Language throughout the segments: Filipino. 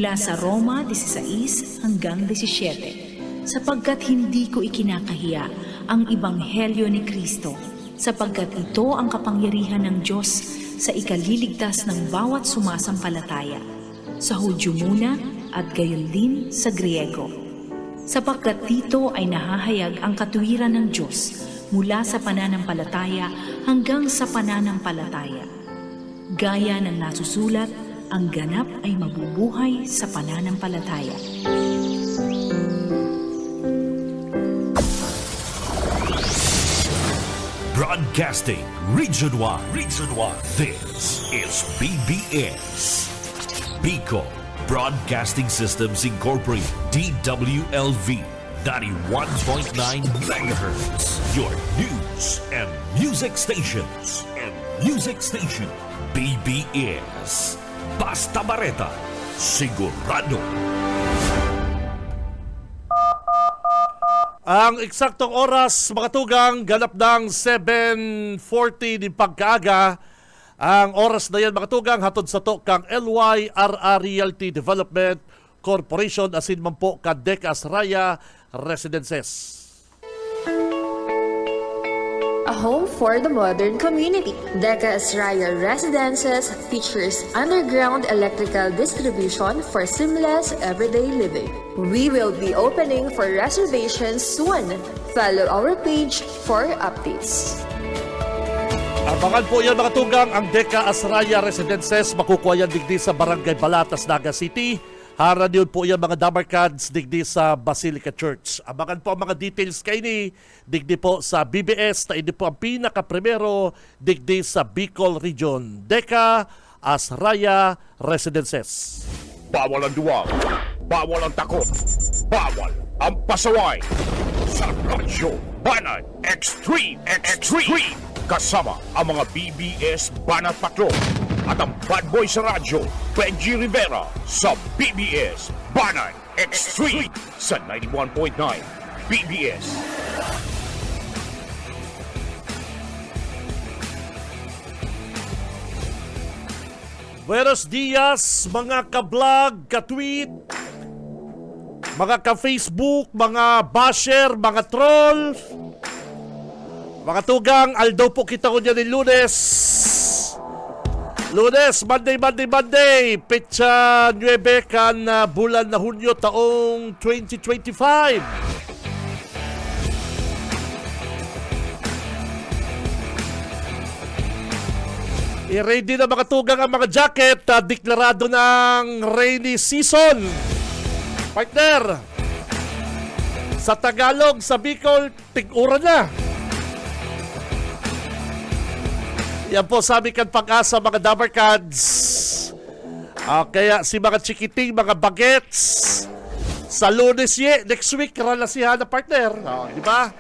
mula sa Roma 16 hanggang 17, sapagkat hindi ko ikinakahiya ang Ebanghelyo ni Kristo, sapagkat ito ang kapangyarihan ng Diyos sa ikaliligtas ng bawat sumasampalataya, sa Hudyo muna at gayon din sa Griego. Sapagkat dito ay nahahayag ang katuwiran ng Diyos mula sa pananampalataya hanggang sa pananampalataya. Gaya ng nasusulat, ang ganap ay mabubuhay sa pananampalataya. Broadcasting Region 1. Region 1. This is BBS. Bicol Broadcasting Systems Incorporated. DWLV 91.9 MHz. Your news and music stations. BBS. Basta Bareta. Sigurado. Ang eksaktong oras, mga tugang, ganap ng 7:40 din pagkaaga. Ang oras na yan, mga tugang, hatod sa to kang LYRR Realty Development Corporation asin man po ka Decas Raya Residences. A home for the modern community. Decas Raya Residences features underground electrical distribution for seamless everyday living. We will be opening for reservations soon. Follow our page for updates. Abangan po yan, mga tugang, ang Decas Raya Residences. Makukuha yan digdi sa Barangay Balatas, Naga City. Haran yun po yan, mga Damarcads, digdi sa Basilica Church. Abangan po ang mga details kay ni digdi po sa BBS na hindi po ang pinaka-primero digdi sa Bicol Region. Decas Raya Residences. Bawal ang duwag, bawal ang takot, bawal ang pasaway. Sa Radyo Banat Extreme. Kasama ang mga BBS Banat Patrol at ang bad boy sa radyo, Benji Rivera sa BBS Banat Extreme sa 91.9 BBS. Buenos dias, mga ka-vlog, ka-tweet, mga ka-Facebook, mga basher, mga troll. Mga tugang, aldaw po kita ko dyan ng Lunes. Monday. Petsa 9 kan bulan na Hunyo taong 2025. I-ready na mga tugang ang mga jacket. Deklarado ng rainy season. Partner, sa Tagalog, sa Bicol, tig-uran na. Yan po sabi kan Pag-asa, mga Damarcads. Kaya si mga chikiting, mga bagets, sa Lunes next week, ralasihan na partner. Di ba?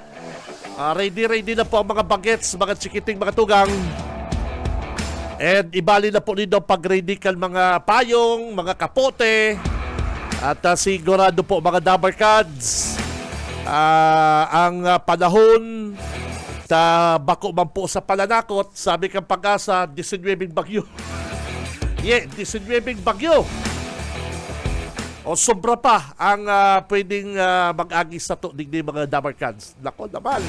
Ready na po ang mga bagets, mga chikiting, mga tugang. And ibali na po nito pag-ready kan mga payong, mga kapote. At sigurado po mga Damarcads, ang panahon bako man po sa pananakot, sabi kang Pag-asa, 19 bagyo. 19 bagyo. O sobra pa ang pwedeng mag-agis sa to digdi mga Damarcads. Nako naman.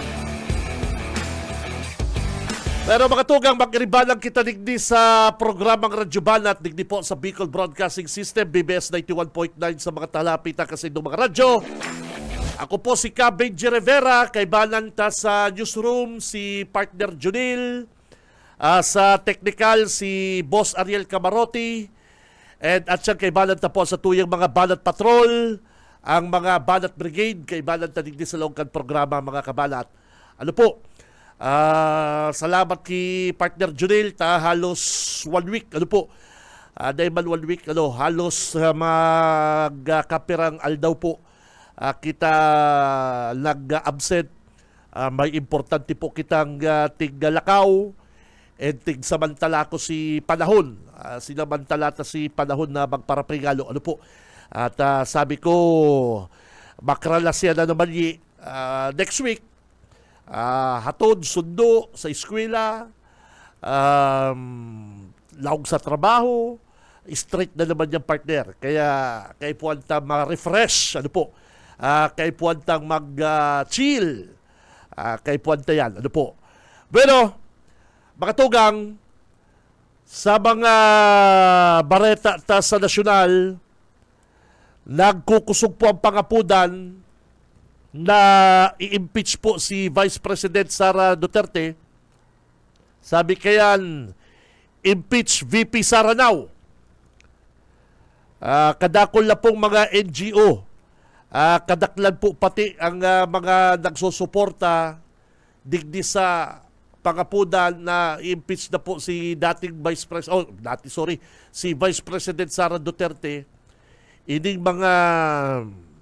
Pero mga tugang, mag-iribalang kita digdi sa programang Radyo Banat, digdi po sa Bicol Broadcasting System, BBS 91.9 sa mga talapita kasi ng mga radyo. Ako po si Benji Rivera, kaibanan ta sa newsroom si partner Junil, sa technical si Boss Ariel Camarotti, at siya kaibanan ta po sa tuyang mga Banat Patrol, ang mga Banat Brigade, kaibanan ta digdi sa longkan programa mga kabalat. Ano po, salamat kay partner Junil, halos 1 week, ano po, dahil man 1 week, halos magkapirang aldaw po. Kita nag-absent. May importante po kitang tig-lakaw and tig-samantala ko si panahon. Sinamantala ta si panahon na magparapregalo. Ano po? At sabi ko, makralasya na naman next week. Hatod, sundo sa eskwela, laog sa trabaho, straight na naman yung partner. Kaya kay puwantang ma-refresh, ano po, kay puwantang mag-chill, kay puwanta yan, ano po. Bueno, mga tugang, sa mga bareta ta sa nasyonal, nagkukusog po ang pangapudan na i-impeach po si Vice President Sara Duterte. Sabi kayan, impeach VP Sara now. Kadakol na pong mga NGO. Kadaklan po pati ang mga nagsusuporta digdi sa pangapudan na i-impeach na po si si Vice President Sara Duterte. Ining mga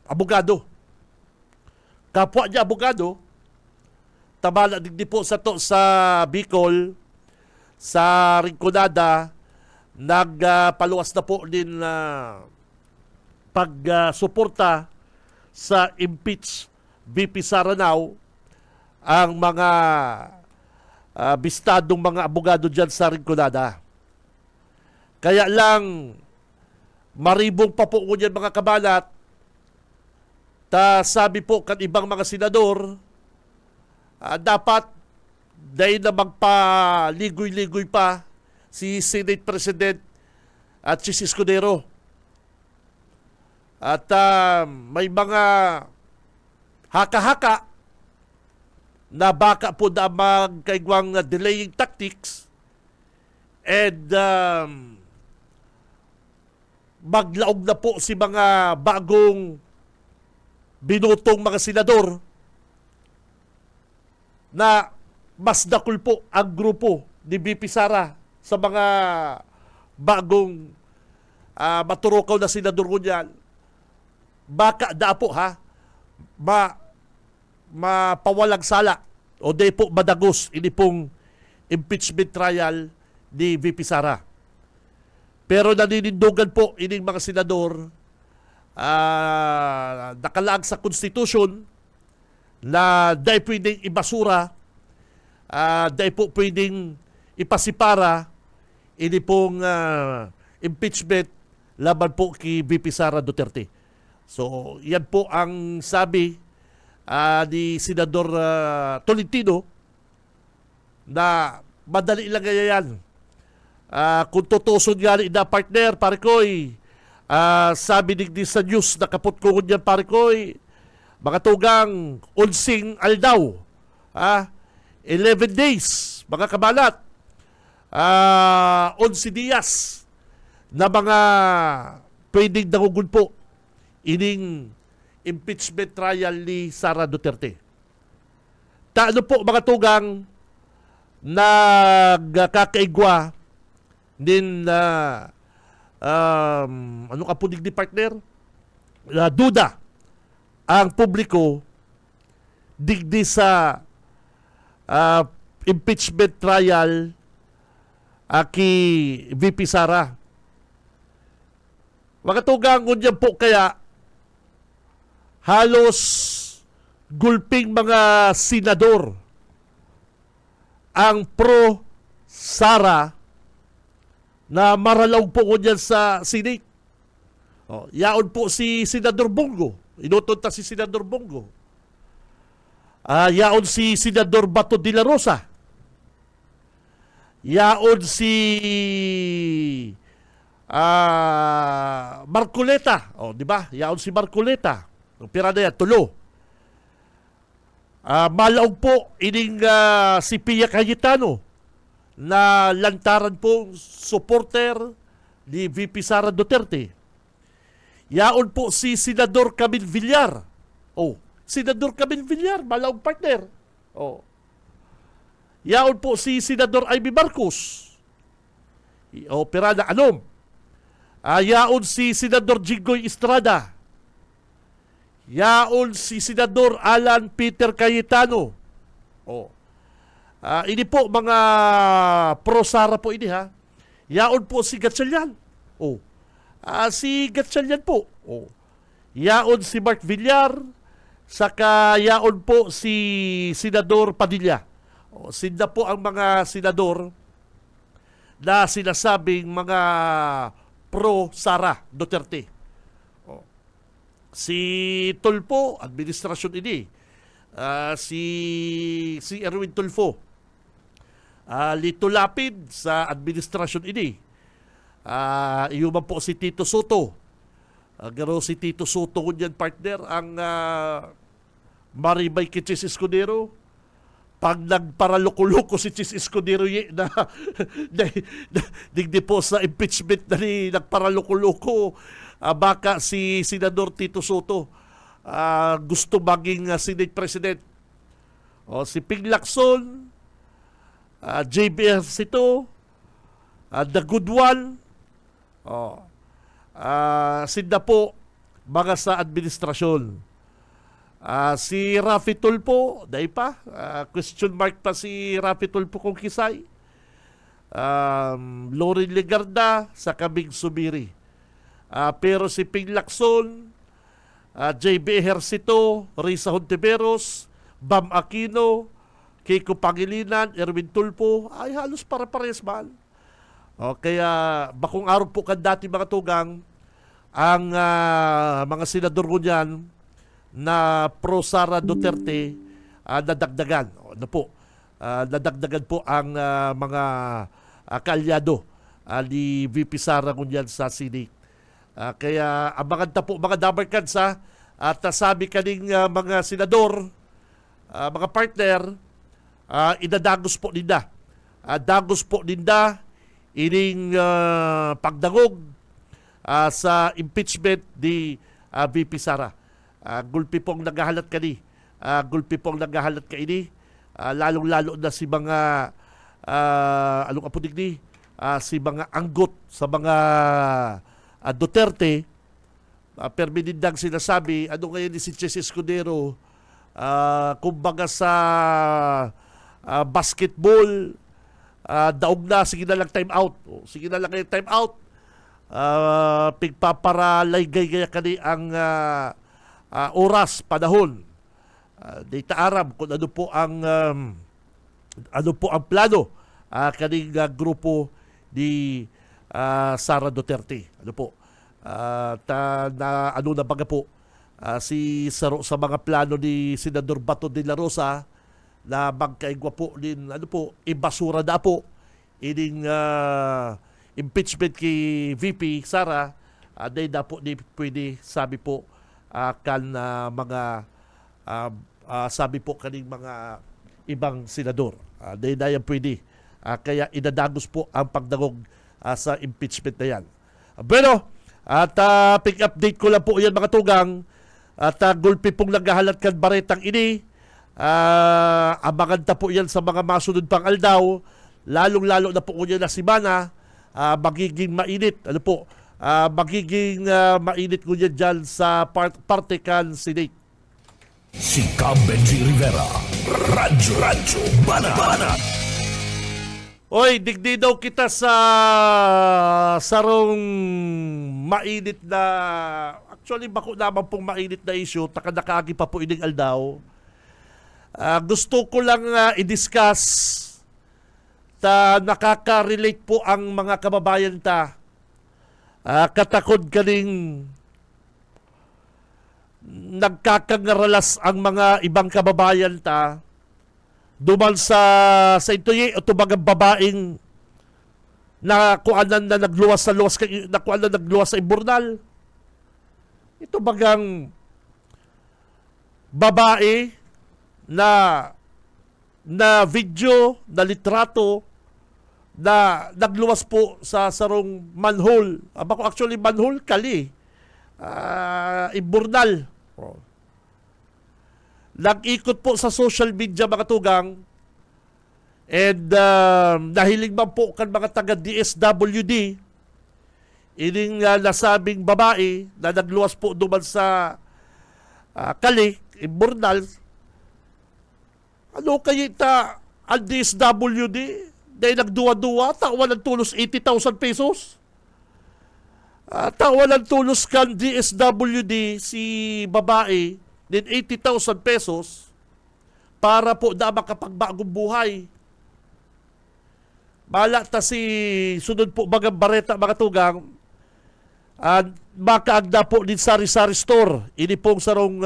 abogado. Kapwa niya abogado, tabala digdi po sa to sa Bicol, sa Rinconada, nagpaluwas na po din pagsuporta sa impeach VP Sara now ang mga bistadong mga abogado dyan sa Rinconada. Kaya lang, maribong pa po dyan mga kabalat, sabi po kan ibang mga senador, dapat dahil na magpaligoy-ligoy pa si Senate President at si Escudero. At may mga haka-haka na baka po na magkaigwang delaying tactics and maglaog na po si mga bagong binutong mga senador na mas dakul po ang grupo ni VP Sara sa mga bagong maturukaw na senador ko niyan. Baka da po mapawalang sala o di po madagos ini pong impeachment trial ni VP Sara. Pero naninindugan po ining mga senador nakalaag sa konstitusyon na dahil pwedeng ibasura, dahil po pwedeng ipasipara ini pong impeachment laban po kay VP Sara Duterte. So, yan po ang sabi ni Senador Tolentino na madali lang yan. Kung tutuson nga na partner, pare ko'y sabi digdi sa news na kapot ko yan, pare ko'y mga tugang unsing aldaw. 11 days, mga kabalat. 11 días na mga pwedeng nangugul po ining impeachment trial ni Sara Duterte. Taano po mga tugang nagkakaigwa din na ano ka po digdi partner? Duda ang publiko digdi sa impeachment trial kay VP Sara. Mga tugang ngunyan po kaya halos gulping mga senador ang pro Sara na maralaw po ngunyan sa Senate. Yaon po si Senador Bongo. Inutunta si Senador Bongo. Yaon si Senador Bato de la Rosa. Yaon si Marcoleta. Di ba? Yaon si Marcoleta. Pira na yan, tulo. Malaog po ining si Pia Cayetano na lantaran po supporter ni VP Sara Duterte. Yaon po si Senador Camille Villar. Senador Camille Villar, malaog partner. Yaon po si Senador Amy Marcos. Pira na anom. Yaon si Senador Jinggoy Estrada. Yaon si Senador Alan Peter Cayetano. Ini po mga pro-Sara po ini ha. Yaon po si Gatchalian. Si Gatchalian po. Yaon si Mark Villar. Saka yaon po si Senador Padilla. Sila po ang mga senador na sinasabing mga pro Sara Duterte. O, si Tulfo, administrasyon ini. Si Erwin Tulfo, Lito Lapid sa administrasyon ini. Iyo man po si Tito Soto. Garo si Tito Soto kunyan partner ang Maribay kay Chis Escudero. Pag nagparaloko-loko si Chis Escudero digdi po sa impeachment na ni nagparaloko-loko, baka si Senador Tito Soto gusto maging Senate President. O si Ping Lacson, JBR Sito, The Good One, sinda po mga sa administrasyon. Si Rafi Tulfo, dahil pa, question mark pa si Rafi Tulfo kung kisay. Lorin Legarda sa Kaming Subiri. Pero si Ping Lacson, JB Ejercito, Risa Hontiveros, Bam Aquino, Kiko Pangilinan, Erwin Tulfo, ay halos para-pares man. Kaya bakong araw po kan dati mga tugang, ang mga senador ko niyan na pro Sara Duterte, nadagdagan. Nadagdagan po ang mga kaalyado ni VP Sara ko niyan sa Senate. Kaya abangan ta po mga dabarkads at sabi kaning mga senador, mga partner, idadagos po ninda. Dagos po ninda ining pagdangog sa impeachment ni VP Sara. Gulpi pong naghahalat ka ni. Gulpi pong naghahalat ka ini. Lalong-lalo na si mga anong apunig ni? Si mga anggot sa mga Duterte. Perminindang sinasabi, ano ngayon ni si Chis Escudero, kumbaga sa basketball, daog na, sige na lang time out. Sige na lang kayo time out. Pigpaparalaygay kaya kani ang oras, panahon. Data Arab kung ano po ang plano kaning grupo ni Sara Duterte. Ano po? Ano na baga po si Saro sa mga plano ni Senador Bato de la Rosa na magkaigwa po din ibasura na po ining impeachment kay VP Sara, dahil na po di pwede sabi po mga sabi po kaning mga ibang senador. Dahil na yan pwede. Kaya idadagos po ang pagdangog sa impeachment na yan. Pero, at pick update ko lang po yan mga tugang, at gulpi pong naghahalat kan baretang ini, abangan ta po yan sa mga masunod pang aldaw, lalong-lalo na po yan na simana, magiging mainit. Ano po? Magiging mainit ko yan dyan sa parte kan Senate. Si Benji Rivera, Radyo Banat. Oy, digdi daw kita sa sarong mainit na, actually bako naman pong mainit na issue, nakagi pa po ining aldaw. Gusto ko lang i-discuss ta nakaka-relate po ang mga kababayan ta. Katakod kaning nagkakangaralas ang mga ibang kababayan ta duman sa ito'y tubagang babaeng na kuanan na nagluwas sa imburnal. Ito bagang babae na video, na litrato na nagluwas po sa sarong manhole. Aba ko actually manhole kali. Imburnal. Nag-ikot po sa social media mga tugang, and nahiling man po kan mga taga DSWD ining nasabing babae na nagluwas po duman sa kali, imburnal. Ano kayo ta ang DSWD dahil nagduwa-duwa, tawa ng tulos 80,000 pesos? Tawa ng tulos kan DSWD si babae din 80,000 pesos para po na makapagbagong buhay. Bala ta si sunod po bagang bareta mga tugang, makaagda po din sari-sari store. Ini pong sarong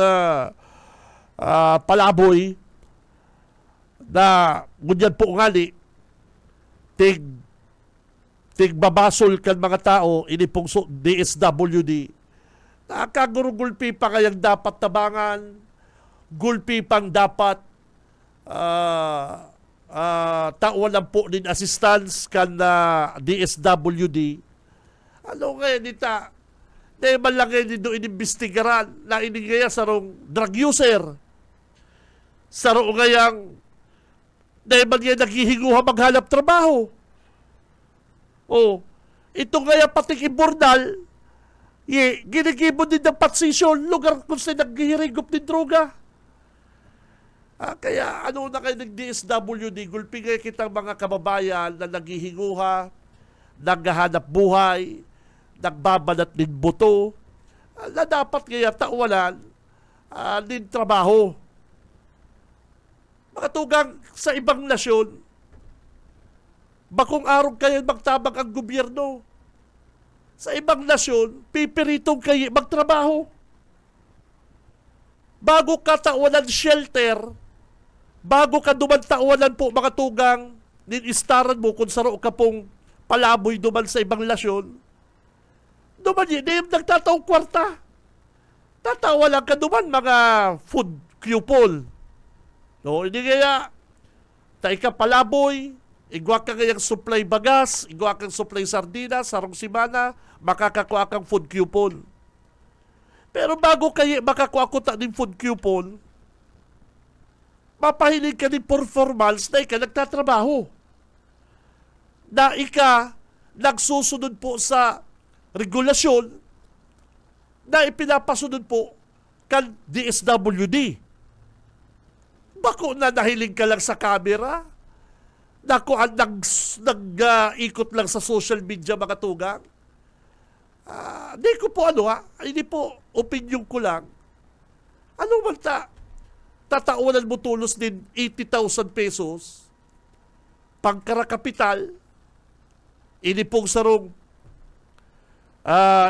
palaboy na ngunyan po ngali tig babasol kan mga tao ini pong DSWD. Nakagurugulpi pa kayang dapat tabangan, gulpi pang dapat tawalan po din assistance kan DSWD. Ano kaya nita? Dahil man lang ngayon dito inimbestigaran na inigaya sarong drug user. Sarong ngayang dahil man ngayon naghihinguha maghanap trabaho. O, ito kaya pating imburnal, ginigibon din ng patsisyon, lugar kung saan naghihirigop din droga. Kaya ano na kayo ng-DSWD, gulpi kayo kitang mga kababayan na naghihinguha, naghahanap buhay, nagbabanat din buto, na dapat kaya tawalan din trabaho. Mga tugang sa ibang nasyon, bakong araw kayo magtabang ang gobyerno. Sa ibang nasyon, pipiritong kayo magtrabaho. Bago ka tawalan shelter, bago ka duman tawalan po mga tugang, ninistaran mo kung saro ka pong palaboy duman sa ibang nasyon, duman yun, nagtataong kwarta. Tatawalan ka duman mga food coupon. No, hindi kaya, tayo ka palaboy, igwa ka kayang supply bagas, igwa kang supply sardinas, sarong simana, makakakuha kang food coupon. Pero bago kayo makakuha ko ta ng food coupon, mapahilig ka din performance na ika nagtatrabaho. Na ika nagsusunod po sa regulasyon na ipinapasunod po kan DSWD. Bako na nahiling ka lang sa camera, nako nag-ikot lang sa social media mga tugang. Hindi ko po hindi po opinion ko lang. Ano man tatawanan mo tulos din 80,000 pesos pangkarakapital, ini pong sarong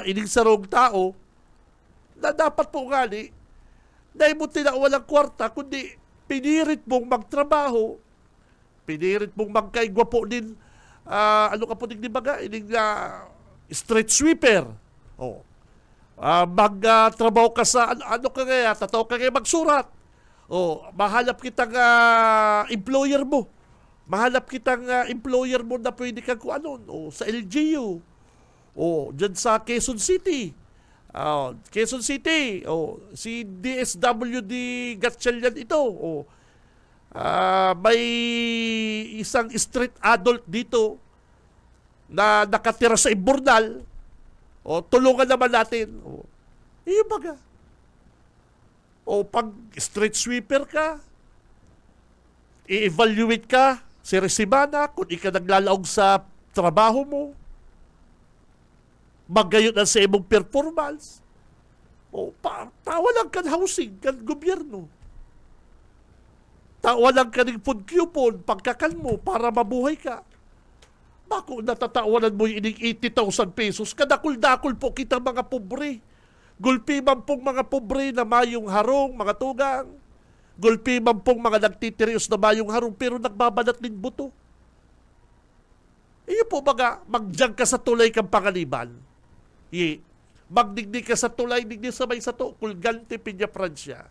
ining sarong tao na dapat po ngali dahil mo tinawalang kwarta kundi pinirit mong magtrabaho, pinirit mong magkaigwa po din, ano ka po din baga, ining street sweeper. Magtrabaho ka sa, ano ka kaya, tataw ka kaya magsurat. Mahalap kitang employer mo. Mahalap kitang employer mo na pwede kang kung ano, sa LGU. Dyan sa Quezon City. Quezon City, si DSWD Gatchalian ito. May isang street adult dito na nakatira sa imburnal. Tulungan naman natin. Iyo baga. Pag street sweeper ka, i-evaluate ka si Resimana kung ika naglalaog sa trabaho mo, magayon na sa imong performance, tawalan ka housing, kan gobyerno. Tawalan ka ng food coupon, pagkakan mo, para mabuhay ka. Bako natatawanan mo yung 80,000 pesos, kadakul-dakul po kita mga pobre. Gulpi man pong mga pobre na mayong harong, mga tugang. Gulpi man pong mga nagtitirios na mayong harong, pero nagbabanat din buto. Iyo po baga, magdiyang ka sa tulay kang pangaliban. Magdigdig ka sa tulay, digdig sa may sato, Kulgante, Piña, Francia.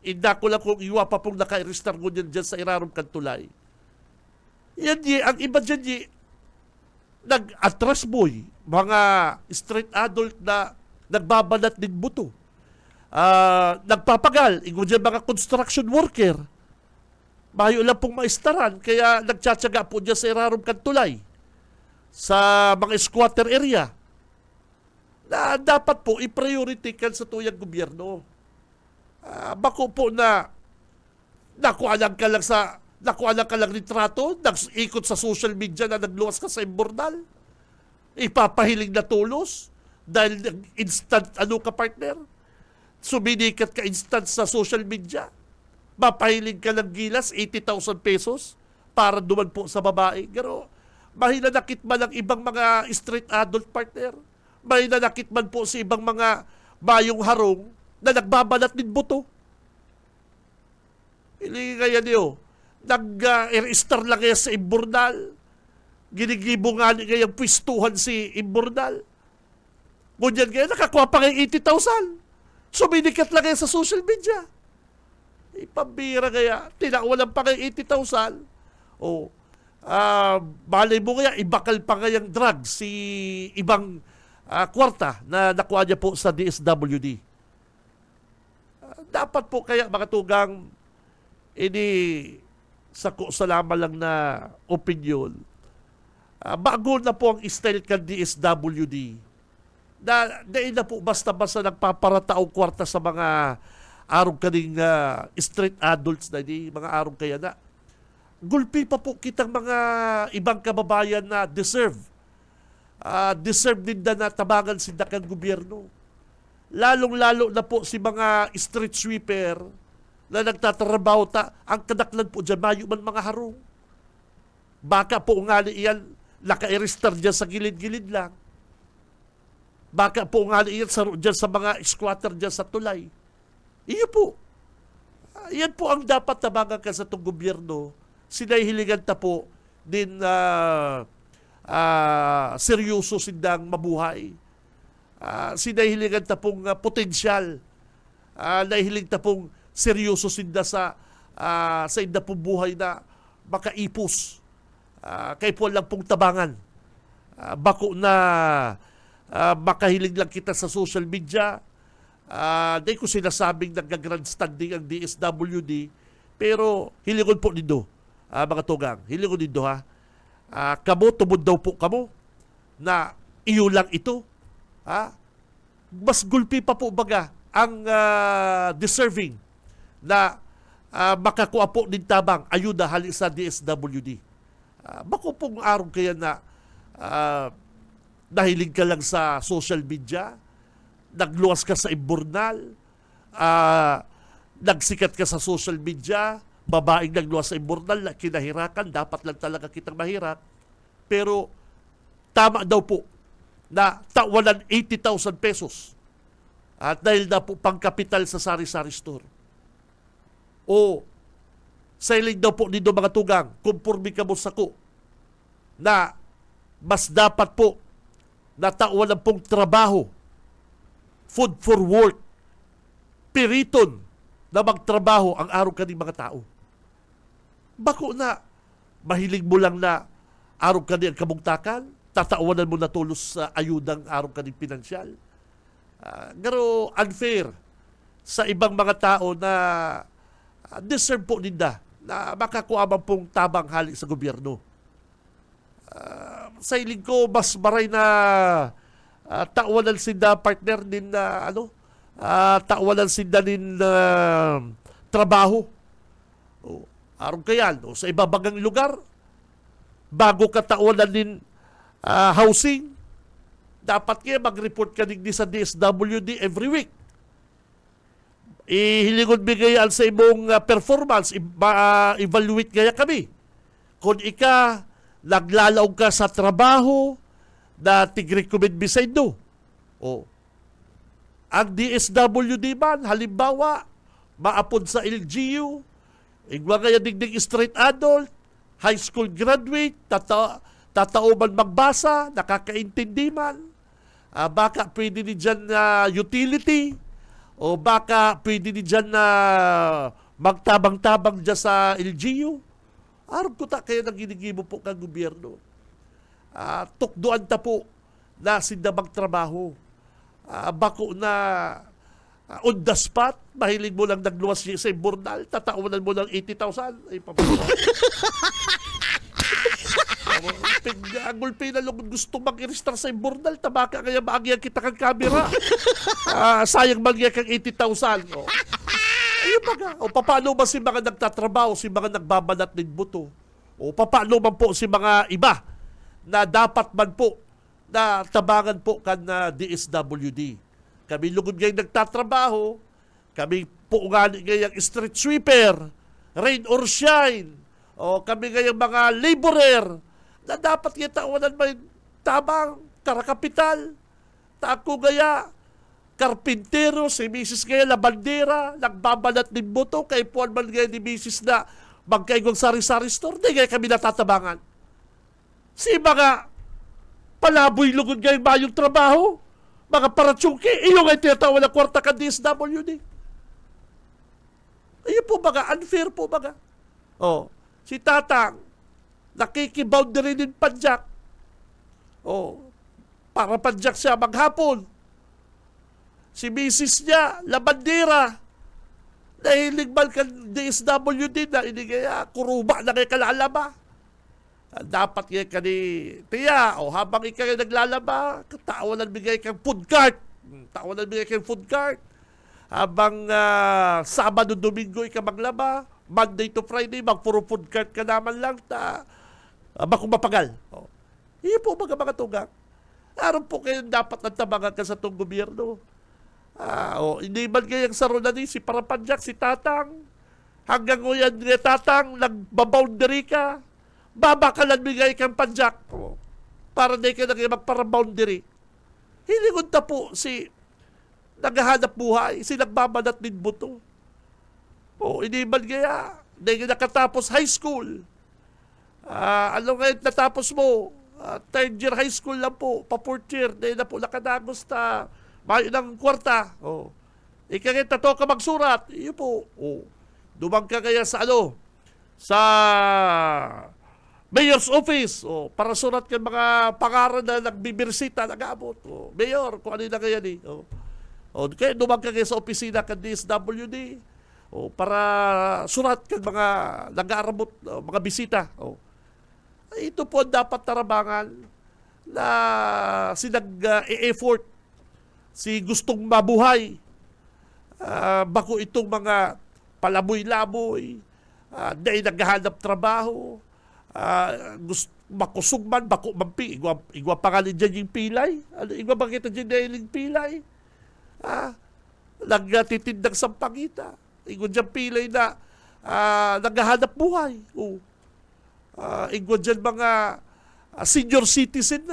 Inda ko lang kung iwa pa pong naka-register ko dyan sa irarom kang tulay. Yan ang iba dyan nag-atras boy, mga street adult na nagbabanat din buto. Nagpapagal, dyan mga construction worker. Mayo lang pong maistaran, kaya nagtsatsaga po dyan sa irarom kang tulay. Sa mga squatter area. Na dapat po i-priority kan sa tuyang gobyerno. Bako po na nakuha ka lang litrato, nag-ikot sa social media na nagluwas ka sa imburnal, ipapahiling na tulos dahil instant ka partner, suminikat ka instant sa social media, mapahiling ka ng gilas 80,000 pesos para duman po sa babae. Pero mahina nakit man ang ibang mga street adult partner, may nanakit man po sa ibang mga mayong harong na nagbabalat din buto. Hindi kaya niyo, nag-register lang kaya sa Imburnal. Ginigibo nga ni kayang pwistuhan si Imburnal. Ngunyan kaya nakakuha pa kay 80,000. Suminikat lang kaya sa social media. Ipambira kaya, tinawalan pa kay 80,000. O, malay mo kaya, ibakal pa kayang drug si ibang kwarta na nakuha niya po sa DSWD. Dapat po kaya mga tugang, ini sa lamang lang na opinion, bago na po ang style kan DSWD, dahil na po basta-basta nagpaparataong kwarta sa mga arong kaning street adults na di, mga arong kaya na. Gulpi pa po kitang mga ibang kababayan na deserve din na tabangan si dakang gobyerno. Lalong-lalo na po si mga street sweeper na nagtatrabaho ang kadaklan po dyan, mayo man mga harong. Baka po nga iyan, naka-register dyan sa gilid-gilid lang. Baka po nga iyan dyan sa mga squatter dyan sa tulay. Iyo po. Yan po ang dapat tabangan ka sa itong gobyerno. Sinahiligan ta po din seryoso sindang mabuhay. Sinahiligan ta pong potensyal. Nahiling ta pong seryoso sinda sa inda pong buhay na makaipos. Kaya po lang pong tabangan. Bako na makahiling lang kita sa social media. Di ko sinasabing nag-grandstanding ang DSWD, pero hilingon po nindo, mga tugang. Hilingon nindo ha. Kamo, tumod daw po kamo na iyo lang ito. Mas gulpi pa po baga ang deserving na makakuha po din tabang ayuda hali sa DSWD. Bako pong araw kaya na nahiling ka lang sa social media, nagluwas ka sa Imburnal, nagsikat ka sa social media, babaeng nagluwas sa Imburnal, kinahirakan, dapat lang talaga kitang mahirap. Pero tama daw po na tawanan 80,000 pesos at dahil na po pangkapital sa sari-sari store. O sailing daw po dito mga tugang, kumpurmi ka mo sa ko na mas dapat po na tawanan pong trabaho, food for work, piriton na magtrabaho ang araw kaning mga tao. Bako na, mahilig mo lang na araw kaning ang kabungtakan, tatawanan mo na tulos sa ayudang araw kaning pinansyal. Pero unfair sa ibang mga tao na deserve po ninda na makakuha man pong tabang halik sa gobyerno. Sa iling ko, mas maray na tawanan sinda partner din na tawanan sinda din trabaho. Araw kayan, sa ibabagang lugar, bago ka tawanan din housing, dapat kaya mag-report ka din sa DSWD every week. Ihilingon bigayan sa imong performance, evaluate kaya kami. Kung naglalaog ka sa trabaho na tig-recommend beside do. Ang DSWD man, halimbawa, maapod sa LGU, igwa kaya digdig straight adult, high school graduate, tatao man magbasa, nakakaintindi man, baka pwede ni dyan na utility, o baka pwede ni dyan na magtabang-tabang dyan sa LGU. Arog ko ta kaya nang ginigibo po kang gobyerno. Tukduan ta po na sinda magtrabaho. Bako na on the spot, mahilig mo lang nagluwas sa Imburnal, tatawanan mo ng 80,000. Ay, papagawa. Ang gulpi na lugod gusto mag-register sa Imburnal, tabaka kaya maagyan kita kang kamera. Sayang magyan kang 80,000. Ayun baga. O paano ba si mga nagtatrabaho, si mga nagbabanat ng buto? O paano man po si mga iba na dapat man po na tabangan po kan DSWD. Kami lugod ngayong nagtatrabaho, kami po nga ngayong street sweeper, rain or shine, o kami ngayong mga laborer, na dapat kita tawanan may tabang, karakapital, Tako gaya, karpintero, si Mrs. Gaya labandera, nagbabalat din buto, kay Puan man gaya ni Mrs. na magkaigong sari-sari store, di gaya kami natatabangan. Si mga palaboy lugod gaya mayong trabaho, mga paratsungki, iyo nga tinatawa na kwarta ka DSWD. Ayun po baga, unfair po baga. Oh, si Tatang, nakikiboundary din padyak. Oh, para padyak siya maghapon. Si Mrs. niya, labandera, nahilig man ka DSWD na inigaya, kuruba na kay kalalaba. Dapat kaya ka ni Tiya, o habang ikaw naglalaba, tawanan bigay kang food cart. Tawanan bigay kang food cart. Habang Sabado, Domingo ikaw maglaba, Monday to Friday, magpuro food cart ka naman lang, bako mapagal. O. Iyon po mga tugang. Aron po kayo dapat nagtabangan ka sa itong gobyerno. Hindi man kayang saro na si Parapanjak, si Tatang. Hanggang ngayon ni Tatang, nagbaboundary ka. Babakalan bigay kang Panjak. Para di ka naging magpara-boundary. Hilingon ta po si naghahanap buhay, si nagbabanat din buto. Hindi man kaya, hindi ka nakatapos high school. Ano ngayon natapos mo? Third year high school lang po, pa fourth year, dahil na po nakadagos na mayo ng kwarta. Ikagay tato ka magsurat. Iyo po. Dumang ka kaya sa sa Mayor's Office. Para surat ka mga pangaran na nagbibirsita, nag-aabot. Mayor, kung ano na kaya ni. Kaya dumang ka kaya sa opisina ka DSWD. Para surat ka mga nag-aarabot, mga bisita. Ito po dapat tarabangan na sinag-e-effort si gustong mabuhay. Bako itong mga palaboy-laboy, dahil naghahanap trabaho, makusog man, bako mampi, igwa pangalan dyan yung pilay. Igwa ba kita dyan dahil yung pilay? Nagtitindag sampangita. Igwa dyan pilay na naghahanap buhay. Igwa dyan mga senior citizen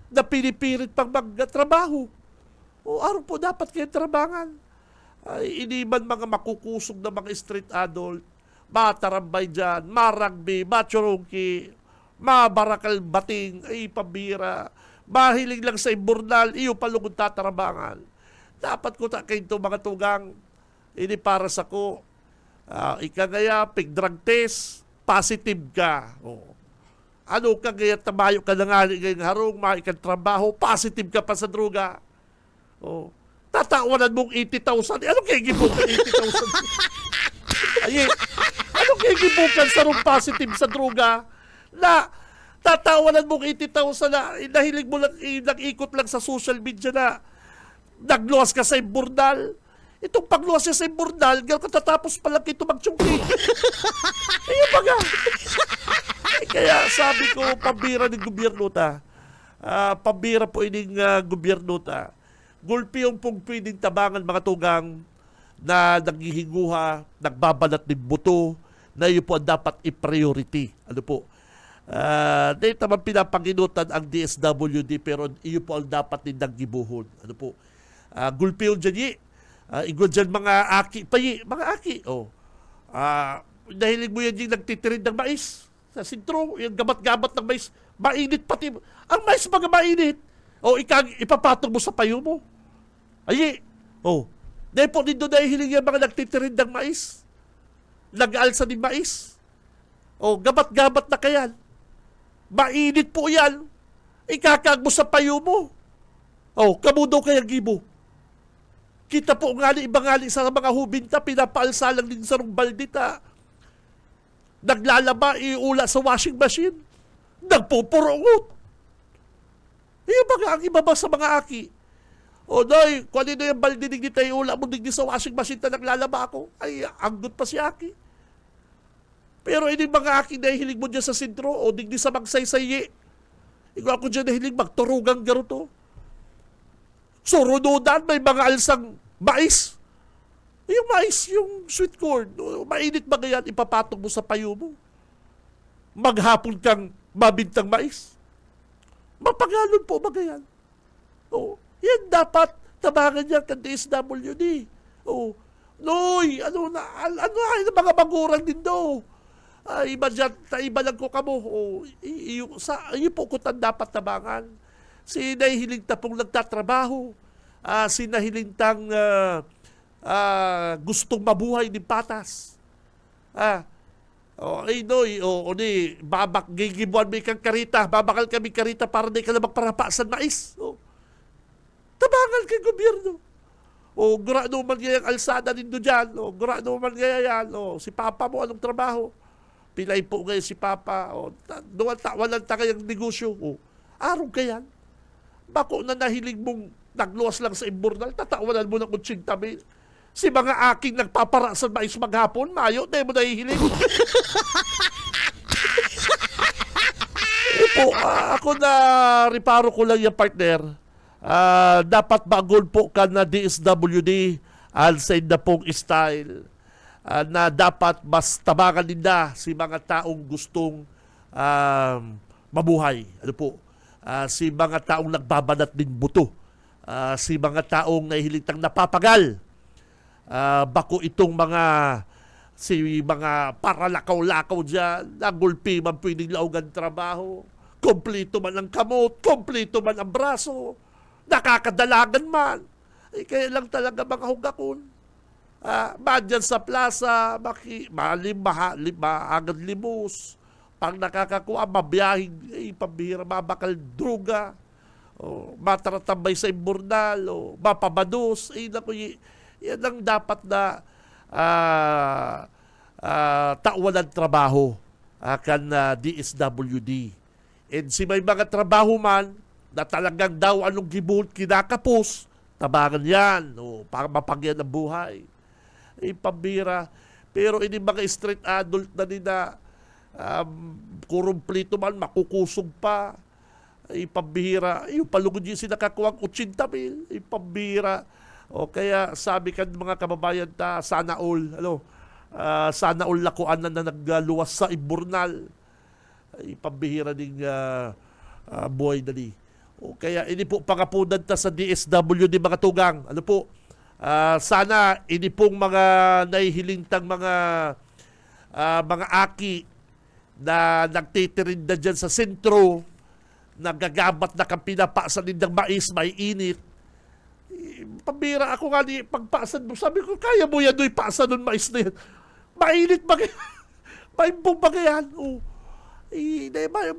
na pinipirit pang magtrabaho. Araw po dapat kayo trabangan. Hindi man mga makukusog na mga street adult, matarambay dyan, maragbi, machurungki, mabarakal bating, ay pambira, mahilig lang sa imburnal, iyo palugod tatarabangan. Dapat ko kayo ito mga tugang, ini para sa ko, ikagaya, pig drug test, positive ka. Ano ka gaya, tamayo ka na nga ngayong harong, maikan trabaho, positive ka pa sa droga. Tatawanan mong 80,000. Ano kaya gibukan 80,000? Ay, ano kaya gibukan sa rong positive sa droga? Na tatawanan mong 80,000 na nahilig mo lang, nag-ikot lang sa social media na nagluwas ka sa imburnal. Itong pagluwas sa imburnal, gano'n katatapos pa lang ito magtsungki. Ayun ba nga? Kaya sabi ko, pambira ng gobyerno ta. Pambira po ining gobyerno ta. Gulpi yung pong pwedeng tabangan mga tugang na naghihinguha, nagbabalat ng buto, na yun po ang dapat i-priority. Ano po? Dahil naman pinapanginutan ang DSWD pero iyo po ang dapat din naggibuhon. Ano po? Gulpi yung dyan igwa dyan mga aki, mga aki. Dahil mo yan yung nagtitirid ng mais. Sa sintro, yung gabat-gabat ng mais, mainit pati. Ang mais mga mainit. Ipapatong mo sa payo mo. Ay, dahil po dito dahil hiling yung mga nagtitirid ng mais. Nag-alsa ng mais. Gabat-gabat na kayan. Mainit po yan. Ikakag mo sa payo mo. Kamudo kaya gibo. Kita po ngali, iba ngali sa mga hubinta, pinapaalsa lang din sa rong baldita. Naglalaba, iula sa washing machine. Nagpupurungot. Iba nga ang iba ba sa mga aki? Doy, kung ano yung baldi digdi tayo, ula mo digdi sa washing machine na naglalaba ako. Ay, anggot pa si aki. Pero hindi mga aki na hilig mo dyan sa sintro o digdi sa magsaysayi. Ikaw ako dyan na hilig magturugang garuto. Surunudan, may mga alsang mais. Yung mais, yung sweet corn, mainit ba ganyan, ipapatong mo sa payo mo? Maghapon kang mabintang mais. Mapagalon po ba ganyan? Yan dapat tabangan niya kan DSWD. Oh, Noy, ano mga bagurang din do. Iba dyan, iba lang ko kamo. Iyo po ko dapat tabangan. Si nahihiling tapong nagtatrabaho. Si nahihiling tang gustong mabuhay ni patas. Noy, ni, gigibuan may kang karita, babakal kami karita para di ka na magparapasan mais. Tabangan kay gobyerno. Gura naman kaya ang alsada nindo dyan. Gura naman kaya yan. Si Papa mo, anong trabaho? Pilay po ngayon si Papa. Walang kayang negosyo. Araw ka yan. Bako na nahiling mong nagluwas lang sa imburnal, tatawanan mo ng 80,000. Si mga aking nagpaparasan mais maghapon, mayo, dahil mo nahihiling. Ako na reparo ko lang yung partner. Dapat bagol po ka na DSWD outside na pong style na dapat mas tabangan nila si mga taong gustong mabuhay. Ano po? Si mga taong nagbabanat din buto. Si mga taong nahihilitang napapagal. Bako itong mga paralakaw-lakaw dyan, nagulpi man pwedeng laugan trabaho, kompleto man ang kamot, kompleto man ang braso, nakakadalagan man. Kaya lang talaga mga hugakon. Madyan sa plaza, maagad limos. Pag nakakakuha, mabiyahing, pambihira, mabakal druga, matratambay sa imburnal, mapabados. Yan ang dapat na tawanan trabaho kan DSWD. And si may mga trabaho man na talagang daw anong gibuhat kinakapos, tabangan yan para mapagyan ang buhay. Pambira. Pero ini mga street adult na nila, kurumplito man, makukusog pa, pambihira. Yung palugod yung sinakakuwang 80,000, pambihira. Kaya sabi kan mga kababayan sana all, sana all lakuan na nagluwas sa imburnal. Pambihira ding buhay na ni. Kaya ini po pangapunan sa DSWD mga tugang. Sana ini pong mga nahihilintang mga aki na nagtitirinda dyan sa sentro, nagagabat na kang pinapasa nindang mais, may init. Pambira ako nga ni pagpasan mo. Sabi ko, kaya mo yan do'y pasa nun mais na yan. Mainit ba kaya? Maimbong ba kaya?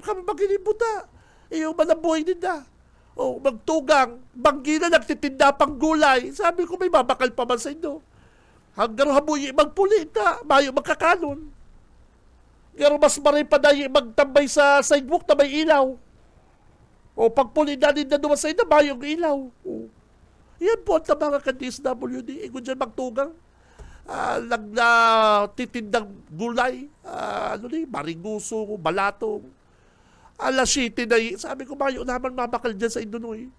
Kami maginibuta. Yung manabuhay nila. Magtugang. Banggi na nagtitinda pang gulay. Sabi ko, may babakal pa man sa inyo. Hanggang habuyi magpulit na. Mayo magkakanon. Pero mas maray pa na magtambay sa sidewalk na may ilaw. Pagpulit na din na duman sa inyo, mayong ilaw. Yan po ang mga ka-DSWD. Kung dyan magtugang, nagtitindang gulay, mariguso, balatong. Alas 7 na sabi ko, mayo naman mabakal dyan sa Indonoy.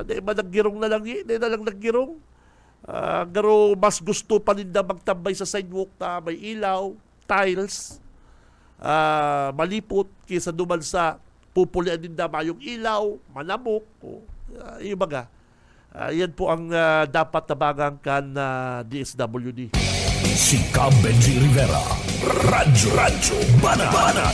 Di ba naggirong na lang di na lang naggirong. Pero mas gusto pa nila magtambay sa sidewalk na may ilaw, tiles, malipot, kaysa duman sa pupulian nila mayong ilaw, manamok. Yung baga. Yan po ang dapat tabangan kan DSWD. Si Benji Rivera, Radyo Banat.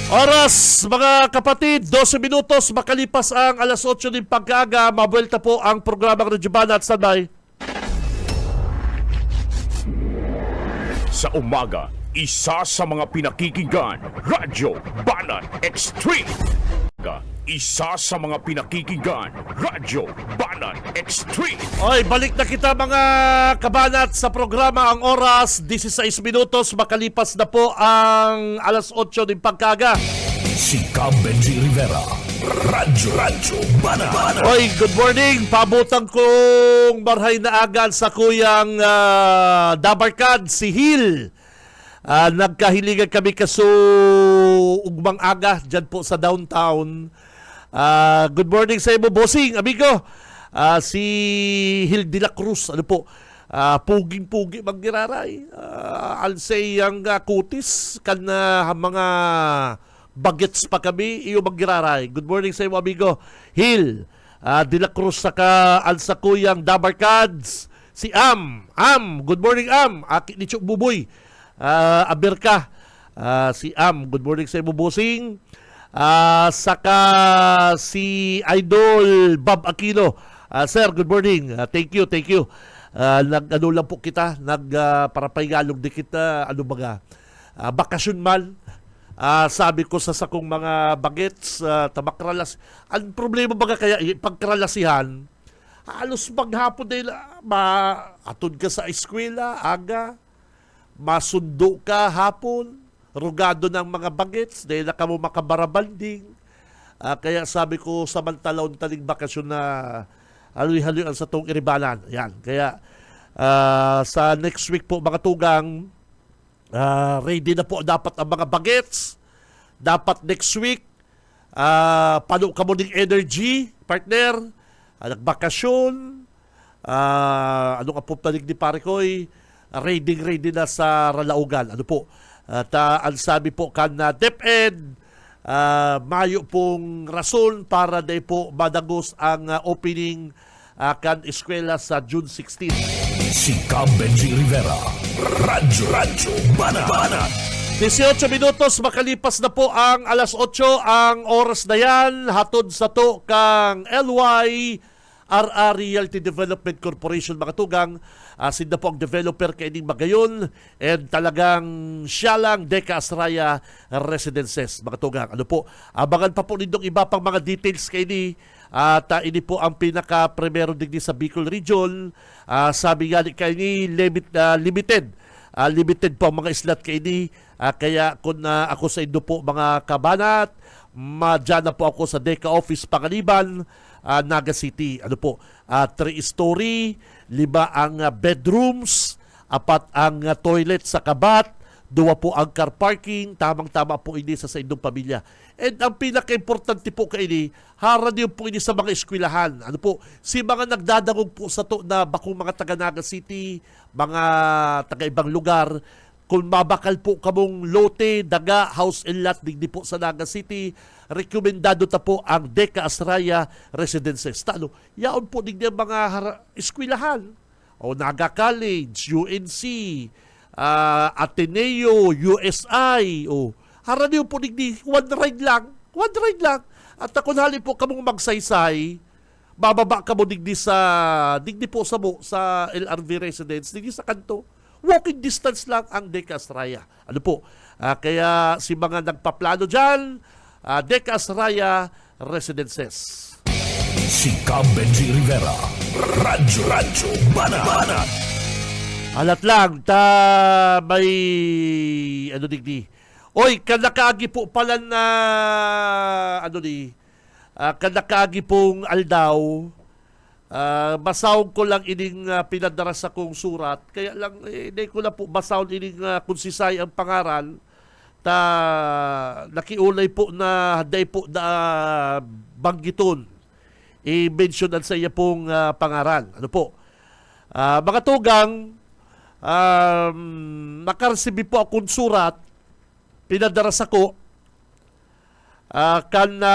Oras, mga kapatid, 12 minutos, makalipas ang alas 8 ng pagkaga, mabuelta po ang programang Radyo Banat. Standby. Sa umaga, isa sa mga pinakikinggan, Radyo Banat Extreme. Isa sa mga pinakikinggan, Radyo Banat Extreme. Balik na kita mga kabanat sa programa. Ang oras, 16 minutos, makalipas na po ang alas 8 ng pagkaga. Si Benji Rivera, Radyo Banat. Good morning. Pabutan kong marhay na agad sa kuyang Dabarkad, si Hill. Nagkahiligan kami ugmang aga dyan po sa downtown. Good morning sa iyo, bossing, amigo. Si Hill de la Cruz, puging-pugi maggiraray. I'll say ang kutis kan mga bagets pa kami iyo maggiraray. Good morning sa iyo, amigo Hill De La Cruz saka Alsakuyang Dabarkads, si good morning Aki ni Chuk Buboy, Aberka, si good morning sa imo bossing. Saka si Idol Bob Aquino, sir, good morning. Thank you. Nag-ano lang po kita, para pahingalog di kita, bakasyon man. Sabi ko sa sakong mga bagets, tabakralas. Ang problema baga kaya, pagkralasihan, halos maghapon nila, atod ka sa eskwela, aga, masundo ka hapon, rugado ng mga bagets, dahil na ka mo makabarabanding. Kaya sabi ko, samantalon taling bakasyon na haloy-haloy sa tong iribanan. Yan. Kaya sa next week po mga tugang, ready na po dapat ang mga bagets. Dapat next week, pano ka mo ng energy, partner, nagbakasyon, ano ka po talig ni Parikoy, ready na sa Ralaugan. Ano po? At ang sabi po kan na DepEd, mayo pong rason para day po madagos ang opening kan eskwela sa June 16. Si Cam Benji Rivera, Radyo Banat. 18 minutos makalipas na po ang alas 8, ang oras na yan, hatod sa to kang RR Realty Development Corporation mga tugang. Sinda po ang developer kay ining magayon, and talagang siya lang Deca Estrella Residences mga tugang. Ano po, abangan pa po nindong iba pang mga details kay ini. At ini po ang pinaka-primero digni sa Bicol Region. Sabi nga kay ini limited po ang mga slot kay ini. Kaya kung ako sa indo po mga kabanat, madyan na po ako sa Deca Office Panganiban, Naga City. Ano po, 3-story, 5 ang bedrooms, 4 ang toilet sa kabat, 2 po ang car parking, tamang-tama po ini sa indong pamilya. And ang pinaka-importante po kaini, hara niyo po ini sa mga eskwelahan. Ano po, si mga nagdadangog po sa to na bakong mga taga Naga City, mga taga ibang lugar, kung mabakal po kamong lote, daga, house and lot, digdi po sa Naga City, rekomendado ta po ang Deca Estrella Residences. Talo, yaon po digdi ang mga eskwelahan. O Naga College, UNC, Ateneo, USI, hara niyo po digdi, one ride lang. At kung hali po kamong magsaysay, bababa ka mo digdi po sa LRV Residence, digdi sa kanto. Walking distance lang ang Deca Estrella. Ano po? Kaya si mga nagpaplano dyan, Deca Estrella Residences. Si Cam Benji Rivera, Radyo Banat. Alat lang, may digdi. Oy, kanakaagi po pala na kanakaagi pong aldaw. Basawon ko lang ining pinadara sa kong surat. Kaya lang, hindi ko na po basawon ining kunsisay ang pangaral. Nakiulay po na haday po na banggiton. I-mentionan sa iya pong pangaral. Ano po? Mga tugang, nakaresibi po akong surat, pinadara sa ko,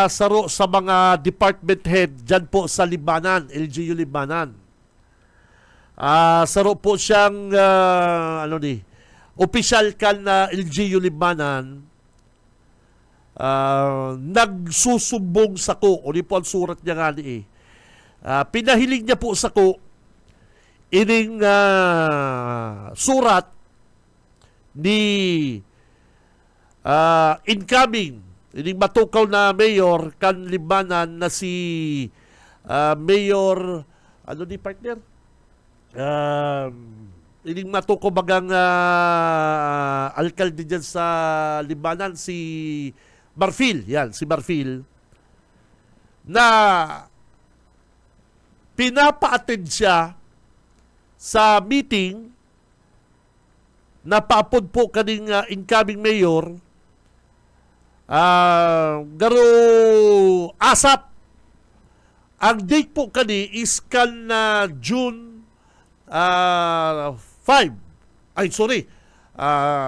saro sa mga department head dyan po sa Libanan, LGU Libanan. Saro po siyang official na LGU Libanan, nagsusumbong sa ko, o po ang surat niya nga pinahiling niya po sa ko ining surat ni incoming ining matukaw na mayor kan Libanan na si Mayor partner? Ining matukaw bagang alkalde dyan sa Libanan, si Marfil. Yan, si Marfil. Na pinapa-attend siya sa meeting na paapod po kaning incoming mayor. Garo asap ang date po kani is kan June 5.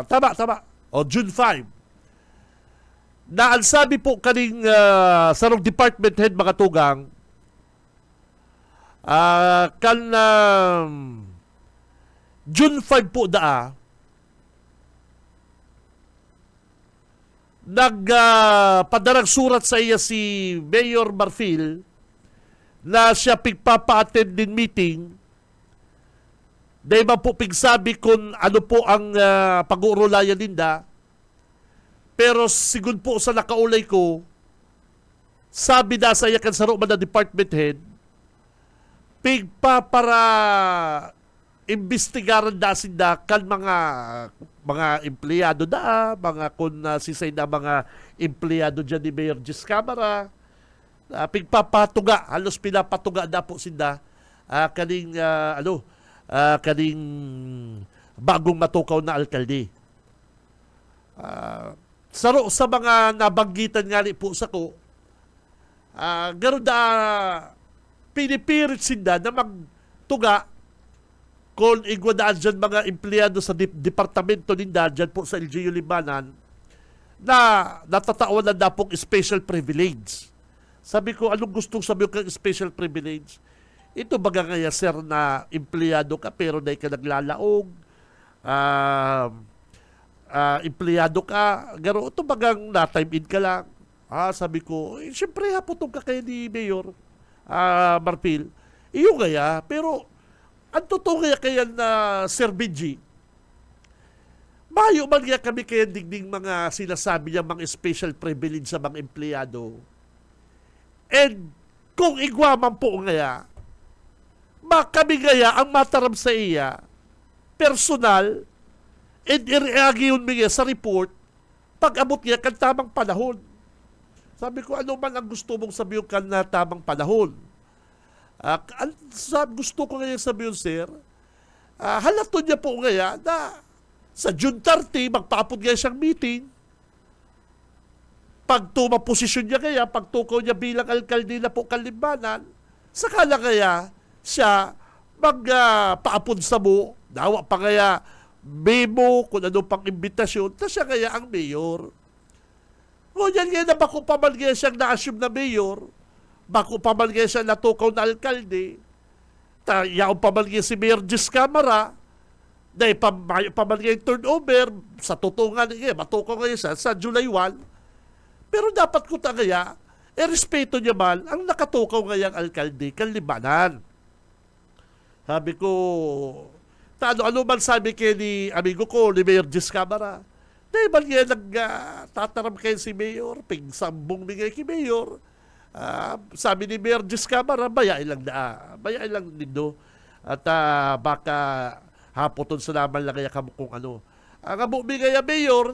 Tama. June 5. Na ang sabi po kaning sarong department head mga tugang, kan June 5 po nagpadarang surat sa iya si Mayor Marfil na siya pigpapa-attend din meeting. Dahil man po pigsabi kung ano po ang pag-uurulayan ninda. Pero sigún po sa nakaulay ko, sabi na sa iya kan sa na department head, para imbestigaran na sinda kan mga empleyado mga kun sisay na mga empleyado dyan ni Mayor Jis Camara, pigpapatuga, halos pinapatuga na po sinda kaning bagong matukaw na alkalde. Saro sa mga nabanggitan nga po sa ko, gano'n pinipirit sinda na magtuga kung igwadaan dyan mga empleyado sa departamento ninda dyan po sa LGU Limanan na natatawan na pong special privilege. Sabi ko, anong gustong sabi ko kang special privilege? Ito baga kaya, sir, na empleyado ka pero dahil ka naglalaog, empleyado ka, garo, ito bagang na-time in ka lang. Sabi ko, siyempre hapotong ka kayo ni Mayor Marfil. Iyo kaya, pero ang totoo kaya na Sir Benji, mayo man kaya kami kaya digding mga sinasabi niya mga special privilege sa mga empleyado. And kung igwaman po kaya, kami kaya ang mataram sa iya, personal, and ireagyon niya sa report, pag-abot niya kan tamang panahon. Sabi ko, ano man ang gusto mong sabihin kan na tamang panahon? Gusto ko ngayon sabihin, sir, halato niya po ngayon na sa June 30, magpapod ngayon siyang meeting. Pag posisyon niya kaya, pagtukaw niya bilang alkalde na po Kalimbanan, sakala kaya siya magpaapod sa mo, dawa pa kaya memo, kung ano pang imbitasyon, na siya kaya ang mayor. Ngunyan ngayon na bako pamalgaya siyang na-assume na mayor, bako pamalgaya siya natukaw na alkalde, yaong pamalgaya si Mayor Jis Camara, dahil pamalgaya yung turnover, sa totoo nga niya, matukaw ngayon siya sa July 1, pero dapat ko tagaya, respeto niya man ang nakatukaw ngayang alkalde, Kalimbanan. Sabi ko, ano man sabi kayo ni amigo ko, ni Mayor Jis Camara, dahil man nga nagtataram kayo si Mayor, pigsambong bigay kay Mayor, sabi ni Mayor Jis Camara, bayain lang nindo. At baka hapoton sa naman lang kaya kung ano. Ang abo bigay Mayor,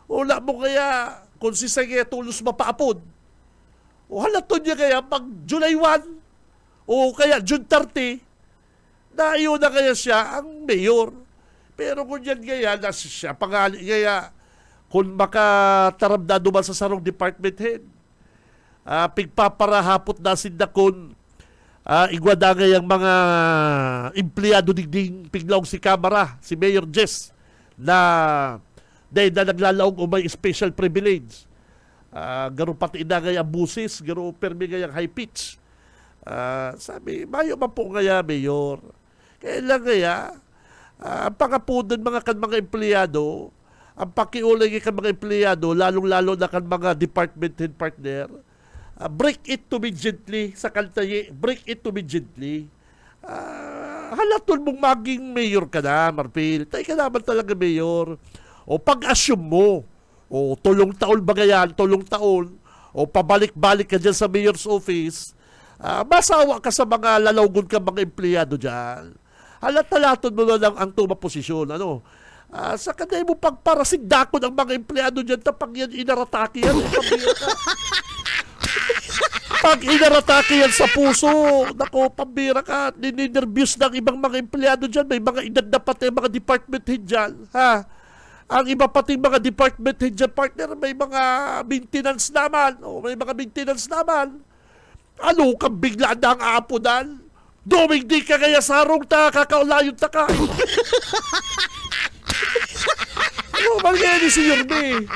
ula mo kaya kung si Sige tulos mapaapod. O halaton niya kaya pag July 1 o kaya June 30, na iyon na kaya siya ang Mayor. Pero kung yan kaya, na siya pangali kaya, kung makatarab na duman sa sarong department head, pigpaparahapot na sinda kung igwada ngayang mga empleyado digding piglaong si Camara, si Mayor Jess, na dahil na naglalaong o may special privilege. Garo pati na ngayang busis, garo permi ngayang high pitch. Sabi, mayo man po ngaya, Mayor. Kailan kaya, ang pangapunan mga empleyado, ang pakiulay kan mga empleyado, lalong-lalo na kan mga department head partner, break it to me gently sa kantaye, break it to me gently. Halaton mong maging mayor ka na, Marfil. Tayo ka naman talaga mayor. O pag-assume mo, o tulong taon ba yan, tulong taon, o pabalik-balik ka dyan sa mayor's office, masawa ka sa mga lalawgon ka mga empleyado dyan. Halat-halaton mo na lang ang posisyon. Sa kanay mo pagparasigdakon ang mga empleyado dyan, tapag yan inaratake yan. Pag inaratake yan sa puso, nako, pambira ka, nininervyos ng ibang mga empleyado dyan, may mga edad na pati mga department head dyan, ha? Ang iba pati mga department head dyan, partner, may mga maintenance naman, Ano, kang bigla na ang aaponan? Doming di ka kaya sarong kakaulayon ka. Ano man yan ni si Yorme?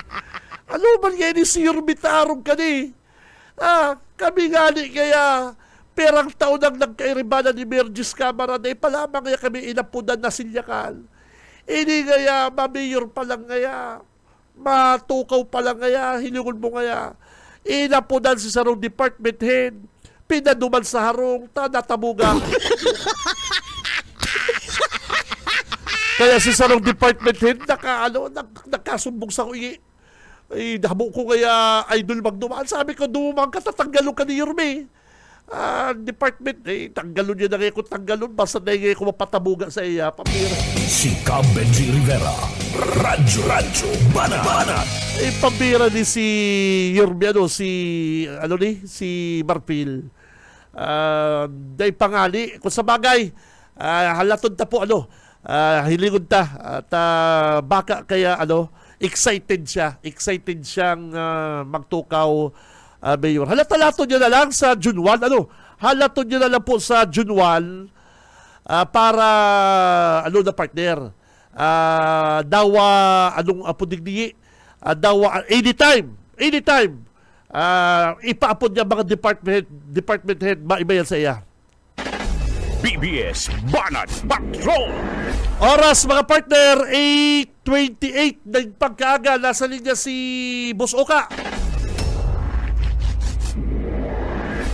Ano man yan ni si Yorme tarong ka ni? Kami nga ni kaya Perang taon ang nagkairibanan ni Mergis Camara na ipalamang nga kami inapunan na silyakan. Ini ngaya, mamayor pa lang ngaya, matukaw pa lang ngaya, hilingon mo ngaya. Inapunan si sarong department head, pinaduman sa harong, natabuga. Kaya si sarong department head, nakasumbong sa kuyi. Ay, nahamo ko kaya idol magdumaan. Sabi ko, dumang ka, tatanggalon ka ni Yorme. Department, tanggalon niya na ngayon kung tanggalon. Basta na ngayon kung mapatabuga sa iya. Pamira. Si Cam Benji Rivera. Radyo Banat. Pamira ni si Yorme, si Marfil. Day pangali. Kung sa bagay, halatod ta po, hilingon ta. At baka kaya, excited siyang magtukaw mayor. Halata-lato niya na lang sa June 1. Halato niya na lang po sa June 1 para na partner. Dawa pudigdi. Dawa anytime. Ipaapod niya mga department head maibayan sa iya. BBS Banat Patrol! Oras mga partner 8:28 nagpagkaaga. Nasa linya si Boss Oka.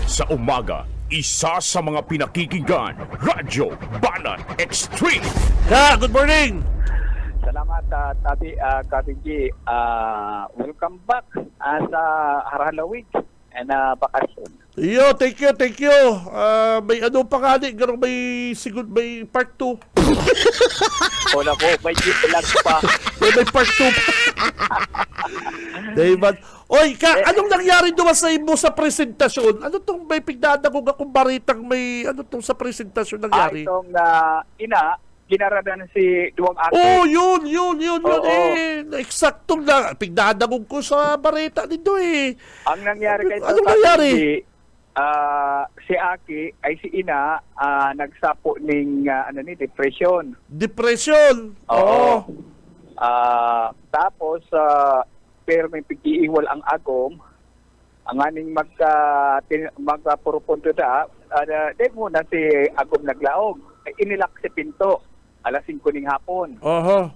Sa umaga, isa sa mga pinakikinggan, Radyo Banat Extreme. Good morning. Salamat, Kaping G. Welcome back sa Harhalawig and bakasyon. Yo, thank you. May pa nga ganun may part 2. Wala ko, may jeep lang pa. May part 2 pa. David. Oy, anong nangyari doon sa imo sa presentasyon? Ano tong may pigdadagog akong baritang may tong sa presentasyon nangyari? Itong ginaradan si Duwang Aki. Oh, yun. Oo. Eksaktong na pigdadagog ko sa barita nito eh. Ang nangyari kay Anong nangyari? Si Aki ay si Ina nagsapo ning depression. Depression. Oo. Tapos pero may pag-iiwal ang agom ang aning magpurupunto da muna si agom naglaog inilak si pinto alas 5 ning hapon. Oho.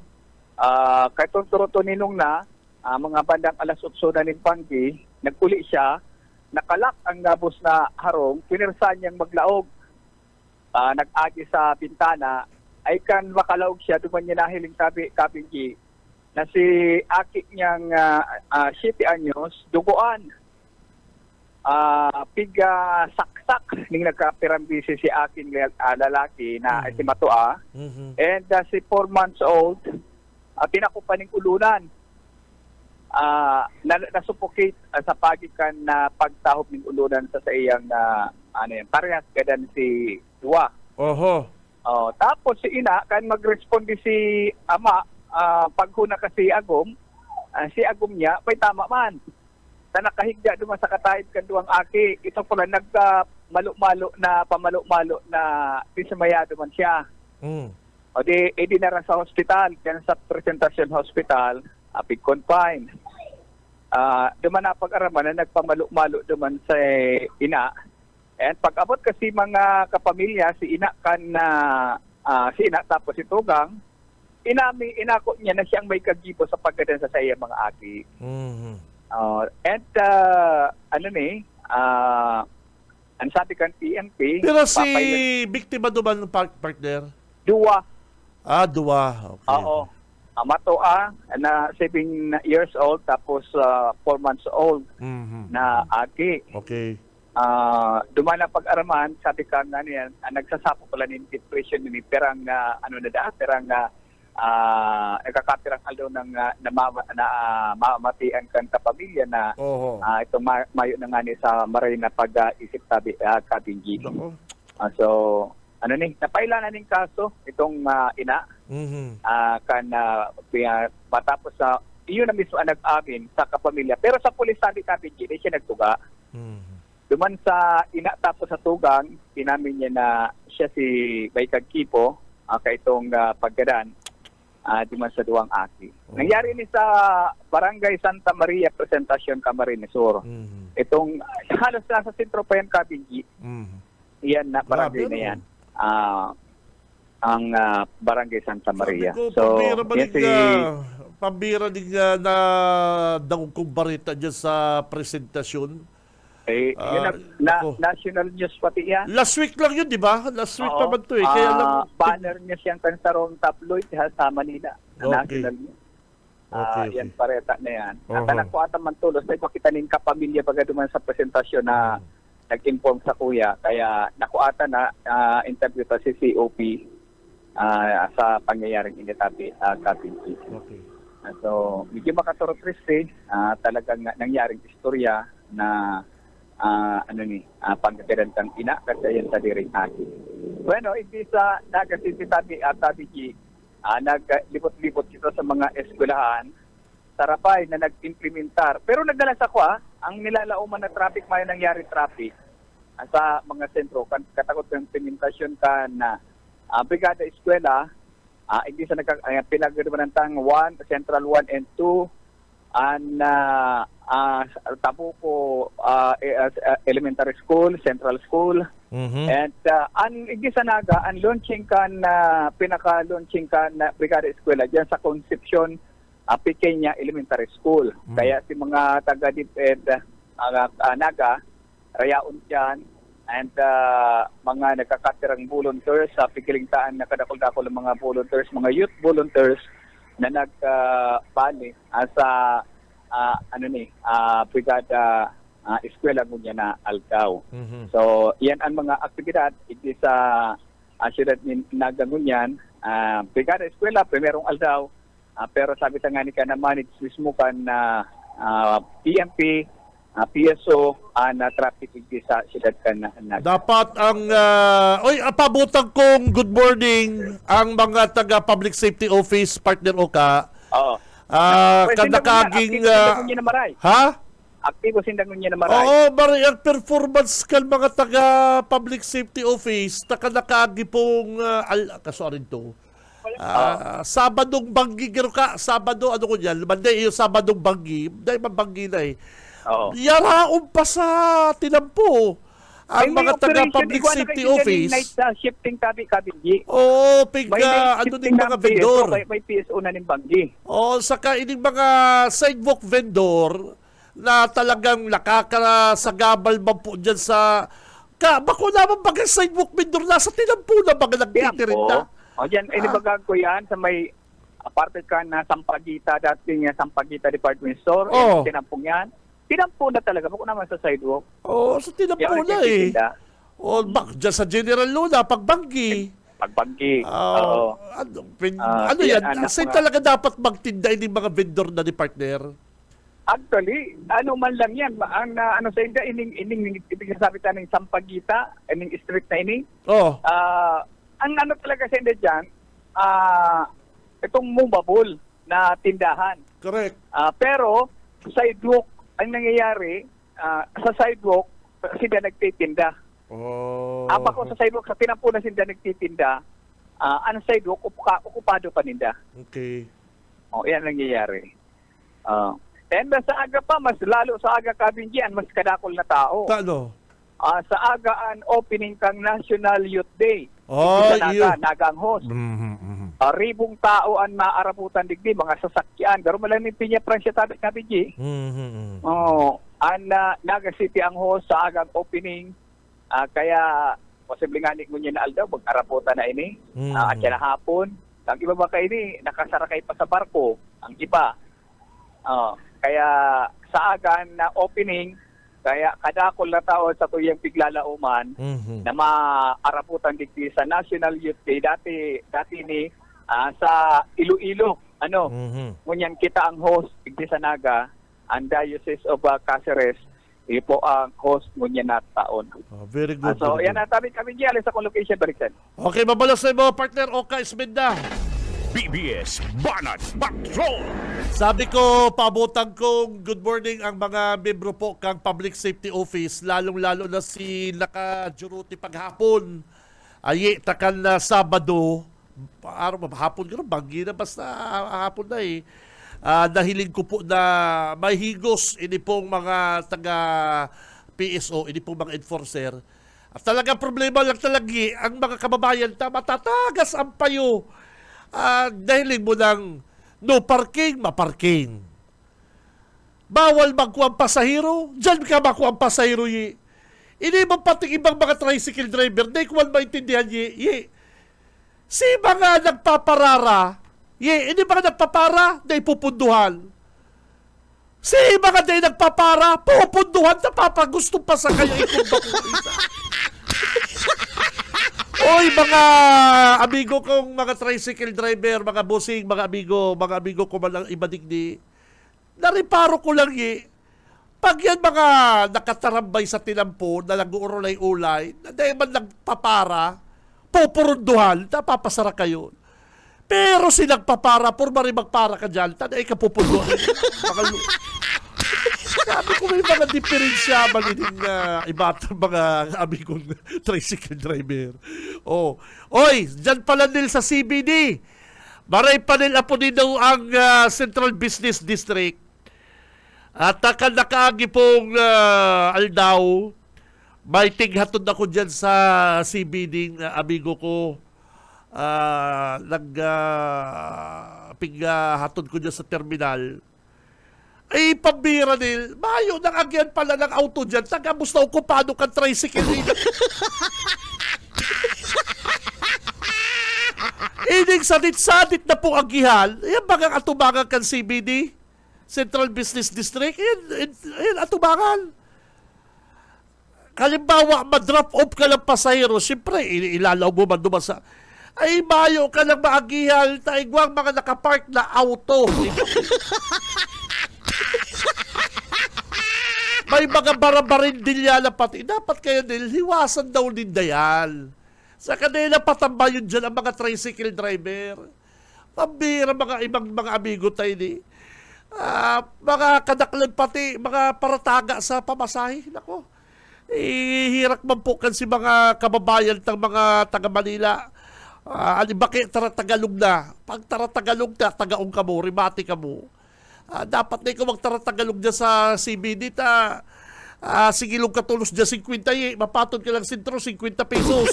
Kay turuto ninong na mga bandang alas 8 na ning panggi naguli siya nakalak ang gabos na harong pinirsan niyang maglaog nag-agi sa bintana ay kan makalaog siya duman niya nahiling Kaping na si Aki niyang 7 anyos, duguan. Saksak ning nagkapirambisi si Aki lalaki na si Matua. And si 4 months old, pinakupa ning ulunan. Nasuffocate sa pagikan na pagtahop ning ulunan sa iyang parehas kadan si Dua. Oho. Tapos si Ina kan magresponde si ama paghuna kasi agom si agom niya may tama man sa nakahigda duman sa katahid kan Duwang Aki ito pala nagmalo-malo na pisamayado man siya. O di dinara sa hospital kan sa presentasyon hospital apig confine duman na pag-araman na nagpamalo-malo duman sa Ina and pag-abot kasi mga kapamilya si Ina kan si Ina tapos si Tugang inako niya na siyang may kagibo sa pagdadan sa saya mga aki. Ang sabi kan PNP Pero si biktima duman ng partner? Dua. Dua. Okay. Oo. Matua na 7 years old tapos 4 months old na aki. Okay. Duman na pag-araman, sabi ka nga niyan, nagsasapo pala ng depression ni perang kakapirang aldo ng mamatian kan kapamilya na itong mayo na nga ni sa maray na pag-isip sabi Kabinggi. So, napaila na ning kaso itong ina matapos sa iyon na mismo ang nag-amin sa kapamilya. Pero sa pulis sabi Kabinggi, di siya nagtuga. Duman sa ina tapos sa tugang, inamin niya na siya si Baykag Kipo, kaitong paggadan. Duman sa Duwang Aki. Nangyari ni sa Barangay Santa Maria Presentacion, Camarines Sur. Itong halos nasa sentro pa yan Kabinggi. Yan na barangay Grabe, na no? yan. Ang Barangay Santa Maria. Sabi ko, So, pambira yan si... pambira din na dangkong barita dyan sa presentasyon. yun ako. national news pati yan. Last week lang yun, di ba? Last week Oo. pa man to eh. Kaya lang, Banner niya siyang kansarong tabloid sa Manila. Okay. National news. Okay. Yan pareta na yan. Uh-huh. At anak ko ata man tulos na ipakita ning kapamilya pag duman sa presentasyon na nag-inform sa kuya. Kaya nakuata na interview ta si COP sa pangyayaring initabi kapinti. Okay. So, medyo makaturo triste, talagang nangyaring istorya na pagkatiran ng ina kasi yan sa diring akin. Bueno, hindi sa nagasisitabi at tabigi, naglibot-libot ito sa mga eskwelahan, sarapay na nag-implementar. Pero nagdala sa ang nilalauman na traffic, may nangyari traffic sa mga sentro. Katakot ng implementasyon ka na brigada eskwela, hindi sa pinag-iwanantang 1, Central 1 and 2, Tabuco Elementary School, Central School, and hindi sa naga, ang launching kan pinaka-launching kan na brigada eskwela dyan sa Concepcion Pequeña Elementary School. Kaya si mga taga-DepEd naga, rayaon dyan, and mga nagkakatirang volunteers sa pikilintaan na kadakol-dakol ng mga volunteers, mga youth volunteers na nagbali sa brigada eskwela ngunya na Alcao. So, yan ang mga aktibidad hindi sa siyudad ni Nagangunyan. Brigada eskwela, primerong Alcao, pero sabi ta nga ni ka na manage mismo kan na PMP, PSO, na traffic hindi sa siyudad kan na Dapat ang pabutang kong good morning ang mga taga Public Safety Office, partner Oka. Oo. Kadakaging Aktibo sindangon niya na maray. Oo, maray ang performance kan mga taga Public Safety Office nakadakagi pong kasuarin to. Sabadong banggi gero ka, Sabado ano ko diyan, Monday yung Sabadong banggi, dahil mabanggi na eh. Oo. Yaraon pa sa tinampo ang mga taga Public Safety Office. Night shifting kabingi. Oo, May ano din mga PSO, vendor. may PSO na ning banggi. Oo, saka ining mga sidewalk vendor na talagang nakakasagabal man po dyan sa... Bako naman baga sidewalk vendor nasa tinampo na baga nagtitirinda. O dyan, inibagag ko yan sa may aparte ka na Sampaguita, dating Sampaguita Department Store. Oo. Tinampong yan. Tinampo na talaga. Bako naman sa sidewalk. Oo, sa tinampo Yan, na eh. nagtitinda. O, dyan sa General Luna, pagbanggi. Pagbanggi. Oo. Oo. Ano yan? yan, Saan mga- talaga dapat magtinda yung mga vendor na ni partner? Actually, ano man lang yan. Ang sa inda, ibig sabi tayo ng Sampaguita, ining street na ini. Oo. Ang ano talaga sa inda dyan, itong movable na tindahan. Correct. Pero, sa sidewalk, ang nangyayari, sa sidewalk, sila nagtitinda. Oh. Aba ko sa sidewalk, sa tinampo na sila nagtitinda, ang sidewalk, okupado pa ninda. Okay. O, yan ang nangyayari. And sa aga pa, mas lalo sa aga kabinggian, mas kadakol na tao. Ano? Sa agaan opening kang National Youth Day. Oh, Ito yun. sa Nagang Host. Ribong tao ang maaraputan digdi, mga sasakyan. Garo malang ni Piña Francia tabi kabinggi. Naga City ang host sa agang opening. Kaya, posibleng nga ni Ngunyan na Aldaw, mag-araputan na ini. At yan na hapon. Ang iba ba kayo ini, nakasarakay pa sa barko. Ang iba. Kaya sa agan na opening, kaya kadakol na tao sa tuyang piglalauman na maaraputan digdi sa National Youth Day. Dati ni sa Iloilo, ngunyan kita ang host digdi sa Naga, ang Diocese of Cáceres, ipo ang host ngunyan na taon. Very good. So, very yan good. na tabi kami diyan sa location, Bariksan. Okay, mabalas na mo, partner Oka Esmenda. BBS Banat Patrol! Sabi ko, paabotang kong good morning ang mga membro po kang Public Safety Office, lalong-lalo na si naka-juruti paghapon. Ayi, takan na Sabado, hapon gano'n, banggi na basta hapon na eh. Nahiling ko po na may higos ini pong mga taga PSO, ini pong mga enforcer. At talaga problema lang talagi ang mga kababayan na matatagas ang payo. Dahil mo ng no parking, maparking. Bawal magkuha ang pasahero, dyan ka makuha ang pasahero yi. Ini mo pati ibang mga tricycle driver, di ko man maintindihan yi. Si mga nagpaparara, hindi mga nagpapara, di pupunduhan. Si mga di nagpapara, pupunduhan na papagusto pa sa kayo ikong bakong isa. Oy, mga amigo kong mga tricycle driver, mga bossing, mga amigo ko man lang ibadigdi, nariparo ko lang pag yan mga nakatarambay sa tinampo na nag-uurolay-ulay, na dahil man nagpapara, pupurunduhan, napapasara kayo. Pero sinagpapara, purmari magpara ka dyan, tanay ka pupunduhan. Sabi ko may mga diferensya malining ibatang mga amigong tricycle driver. Oy, dyan pala nil sa CBD. Maray pa nila po din daw ang Central Business District. At nakaagi pong aldaw, may tinghatod ako dyan sa CBD, amigo ko. Pinghatod ko dyan sa terminal. Ay, pambira nil. Mayo, nangagyan pala ng auto dyan. Tagabos na okupado kang tricycle. Ining sadit-sadit na po ang gihal. Yan bagang atubangan kang CBD, Central Business District. Yan atubangan. Halimbawa, ma-drop off ka ng pasahero, siyempre, ilalaw mo man duman sa... Ay, mayo ka ng maagihal, taigwang mga nakapark na auto. May mga barabarindilya na pati. Dapat kayo din, hiwasan daw din dayan. Sa kanila patambayon dyan ang mga tricycle driver. Pambira mga ibang mga amigo tayo ni. Mga kadaklan pati, mga parataga sa pamasahe. Nako, hirak man po kan si mga kababayan ng mga taga-Manila. Alibaki, taratagalog na. Pag taratagalog na, tagaong ka mo, rimati ka mo. Dapat na ikaw magtaratagalog dyan sa CBD sigilog ka tulos dyan 50 mapatod ka lang sintro 50 pesos.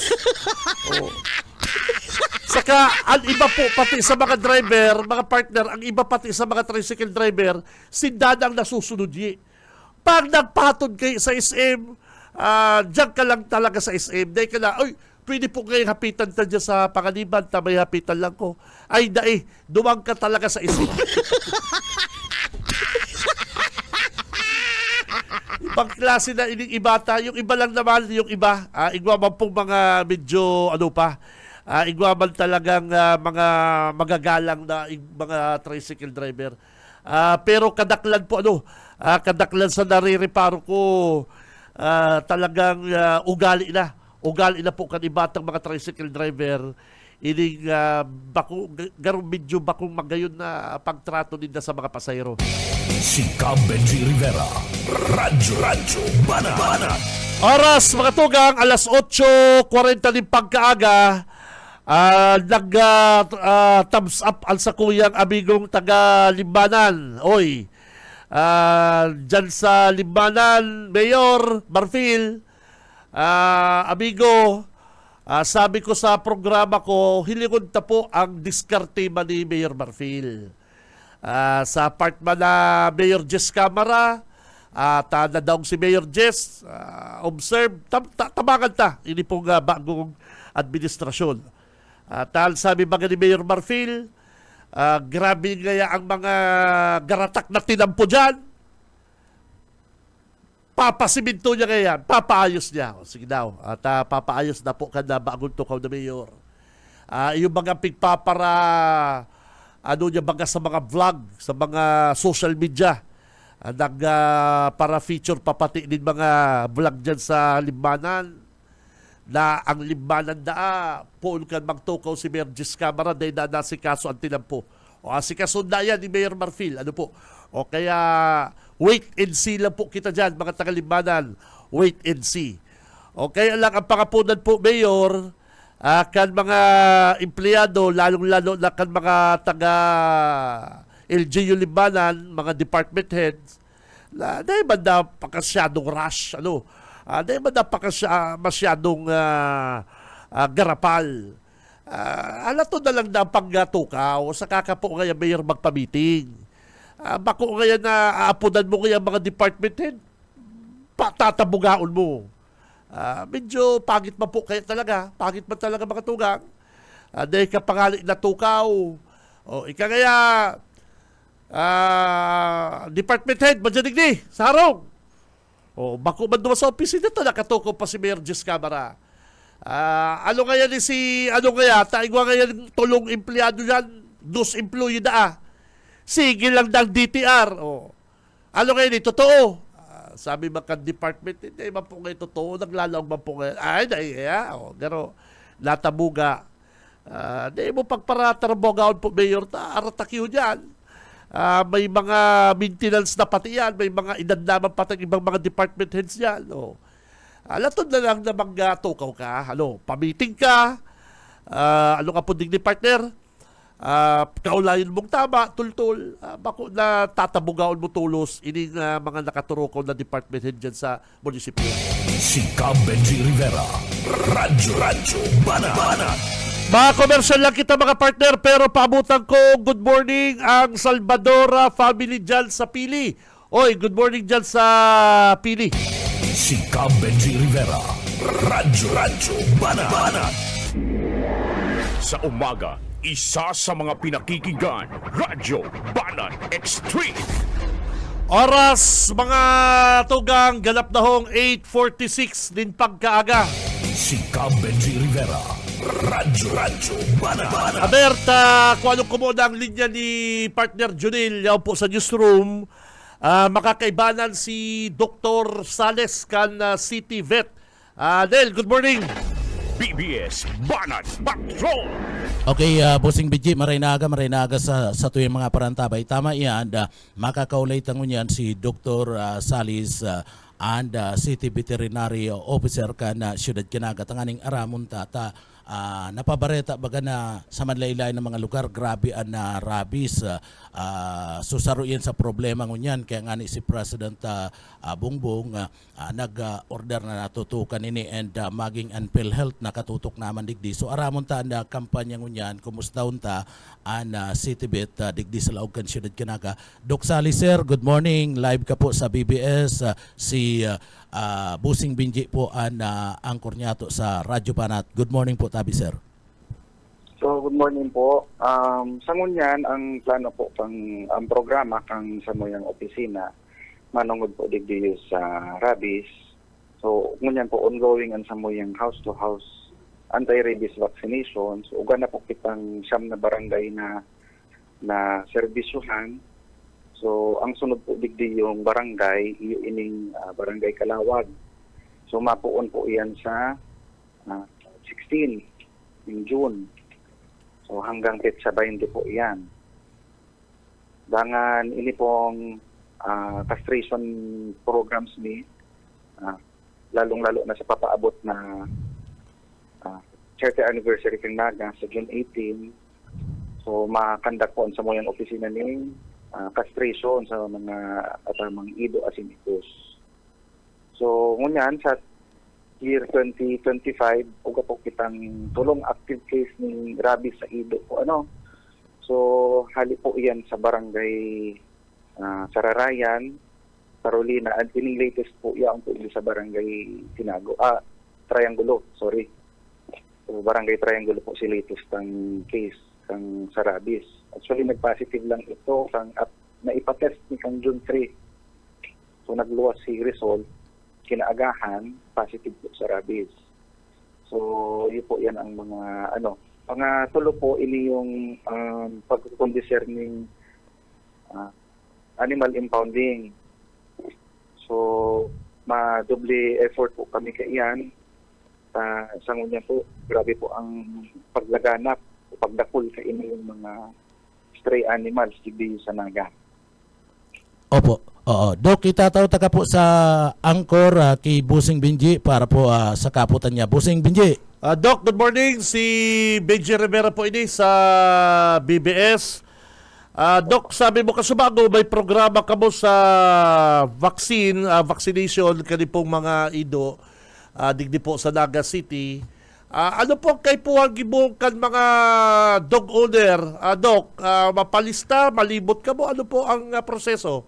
Saka ang iba po pati sa mga driver, mga partner, ang iba pati sa mga tricycle driver, sindanang nasusunod pag nagpatod kayo sa SM, dyan ka lang talaga sa SM, dahil ka na, pwede po kayo hapitan ta dyan sa Panganiban, may hapitan lang ko. Ay, duwag ka talaga sa SM. Ibang klase na ining ibata. Yung iba lang naman, yung iba, igwaman pong mga medyo, igwaman talagang mga magagalang na mga tricycle driver. Pero kadaklan po, kadaklan sa narireparo ko, talagang ugali na po kanibatang mga tricycle driver. Ining garong medyo bakong magayon na pagtrato din na sa mga pasahero. Si Cab Benji Rivera, Radyo Banat. Oras mga tugang, alas 8:40 din pagkaaga. Thumbs up al sa kuyang amigong taga Limbanan. Oy, dyan sa Limbanan, Mayor Marfil, amigo, sabi ko sa programa ko, hilingon ta po ang diskarte man ni Mayor Marfil. Sa part man na Mayor Jess Camara, na daw si Mayor Jess, observe, tabangan ta, ini pong bagong administrasyon. Sabi mga ni Mayor Marfil, grabe ngaya ang mga garatak na tinampo dyan. Papasiminto niya ngayon, papaayos niya. Sige daw, at papaayos na po kada bagong tukaw na mayor. Yung mga pigpapara, niya baga sa mga vlog, sa mga social media, para feature papati din mga vlog dyan sa Limbanan, na ang Limbanan poon kan magtukaw si Mayor Jess Camara dahil na si kaso ang tinampo. Si kaso na yan ni Mayor Marfil, kaya wait and see lang po kita dyan, mga taga-Limbanan. Wait and see. Kaya lang ang pangapunan po, Mayor, kan mga empleyado, lalong-lalo na kan mga taga-LGU Limbanan, mga department heads, dahil ba na pagkasyadong rush, Di ba masyadong garapal. Alato na lang na ang pagtukaw sa kakapo kaya mayor magpamiting. Bako kaya na aapunan mo kaya mga department head, patatabugaon mo. Medyo pagit man po kaya talaga. Pagit man talaga mga tugang. Dahil kapangalit na tukaw. Ika kaya department head, madyanig ni, sarong. Bako man dumas sa office nito, nakatuko pa si Mayor Jess Camara. Ano kaya ni si, taigwa kaya tulong empleyado yan, dos employee na sige lang ng DTR. Ano kaya ni, totoo. Sabi mga department, hindi man po ngayon totoo, naglalawag man po ngayon. Pero natabuga. Di mo pagparatarbogaon po, Mayor, aratakyo dyan. May mga maintenance na pati yan, may mga idandamang pati ibang mga department heads yan. Alatod na lang na magtukaw ka, pamiting ka, ano ka po digni partner, kaulayan mong tama, tultul, bako na tatabugaon mo tulos, ini mga nakaturukaw na department head dyan sa munisipyo. Si Cam Benji Rivera, Radyo Banat. Mga commercial lang kita mga partner, pero paabutan ko, good morning ang Salvadora family dyan sa Pili. Oy, good morning dyan sa Pili. Si Cam Benji Rivera, Radyo Banat. Sa umaga, isa sa mga pinakikinggan, Radyo Banat Extreme. Oras mga tugang, ganap na hong 8:46 din pagkaaga. Si Cam Benji Rivera, Radyo Banat. Aberta, kung anong kumuha ang linya ni partner Junil, yaw po sa newsroom, makakaibanan si Dr. Sales kan City Vet. Del, good morning. BBS Banat Patrol. Okay, Bossing BG, maray na aga sa tuyong mga parantabay. Tama yan, makakaulay tangon yan si Dr. Salis and City Veterinary Officer ka na siyudad Kinaga. Tanganing aramon tata, napabareta baga na sa manlaylay ng mga lugar, grabe na rabies. Susaro yan sa problema ngunyan. Kaya nga ni si President Bongbong nag-order na natutukan ini and maging unpil health nakatutok naman digdi. So aramon ta na kampanya ngunyan, kumusta unta an City Vet digdi sa laog kan siyudad Kinaga. Doc Sally sir, good morning. Live ka po sa BBS. Si Bossing Benji po ang angkor niya to sa Radyo Banat. Good morning po tabi sir. So, good morning po. Sa ngunyan, ang plano po ang programa kang sa moyang opisina, manungod po digdi sa rabies. So, ngunyan po ongoing ang sa moyang house-to-house anti-rabies vaccination. So, uga na po kitang siyam na barangay na serbisyuhan. So, ang sunod po digdi yung barangay, ining barangay Kalawag. So, mapuon po iyan sa 16 in June. So, hanggang petsa 20 po iyan. Dangan, ini pong castration programs ni, lalong-lalo na sa papaabot na 30th anniversary ng Naga sa June 18. So, makandak po sa moyang opisina ni castration sa mga atamang ido asinitos. So, ngunyan sa year 2025, uga po kitang tulong active case ni rabies sa ido po So, hali po iyan sa barangay Sararayan, Carolina, at ining latest po iyan po sa barangay Triangulo, sorry. So, barangay Triangulo po si latest ang case kang sa rabies. Actually, nag-positive lang ito at naipatest ni kang June 3. So, nagluwas si result, kinaagahan, positive po sa rabies. So, yun po yan ang mga mga tulo po ini yung pag-concerning animal impounding. So, ma-double effort po kami kaiyan. Sa ngunya po, grabe po ang paglaganap, pagdakul sa ini yung mga stray animals dito sa Naga. Opo. Oo. Dok, itataw ka po sa angkor kay Bossing Benji para po sa kaputan niya. Bossing Benji. Doc, good morning. Si Benji Rivera po ini sa BBS. Doc, sabi mo kasubago, may programa ka mo sa vaccination kani pong mga ido, digdi po sa Naga City. Ano po kay puwag kan mga dog owner, Doc? Mapalista, malibot ka mo? Ano po ang proseso?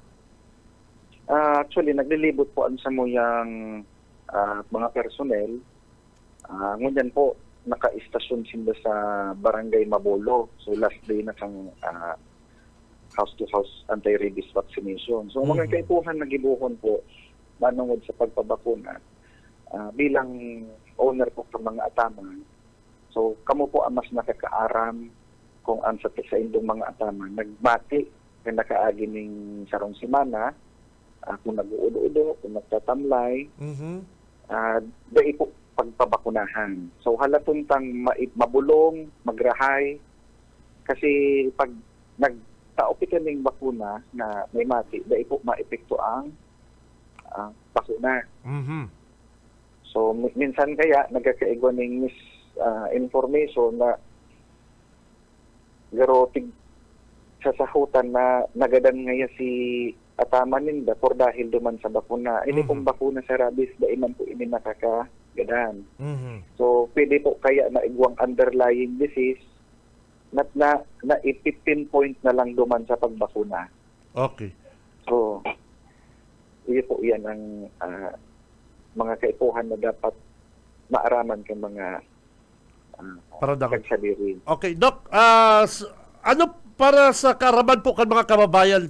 Actually, naglilibot po ang samuyang mga personnel. Ngunyan po, naka-istasyon sila sa Barangay Mabolo. So last day na kang house-to-house anti-rabies vaccination. So mga kaipuhan nagibuhon po manungod sa pagpabakuna bilang owner po ng mga ataman. So kamo po ang mas nakakaaram kung ang sa indong mga ataman. Nagbati kung nakaagi ning sarong simana, kung nag-uudo-udo, kung nagtatamlay, dahil po pagpabakunahan. So halatuntang mabulong, magrahay, kasi pag nagtaopikan ng bakuna na may mati, dahil po maepekto ang bakuna. So minsan kaya nagkakaigwa ng misinformation na garotig sa sahutan na nagadan ngaya si ataman ninda por dahil duman sa bakuna. Ini pong bakuna sa rabies, dahil man po ini nakakagadan. So pwede po kaya na igwang underlying disease na 15 point na lang duman sa pagbakuna. Okay. So, iyo po yan ang mga kaipuhan na dapat maaraman ng mga kagsadiri. Okay, Doc, ano para sa karaman po kan mga kababayan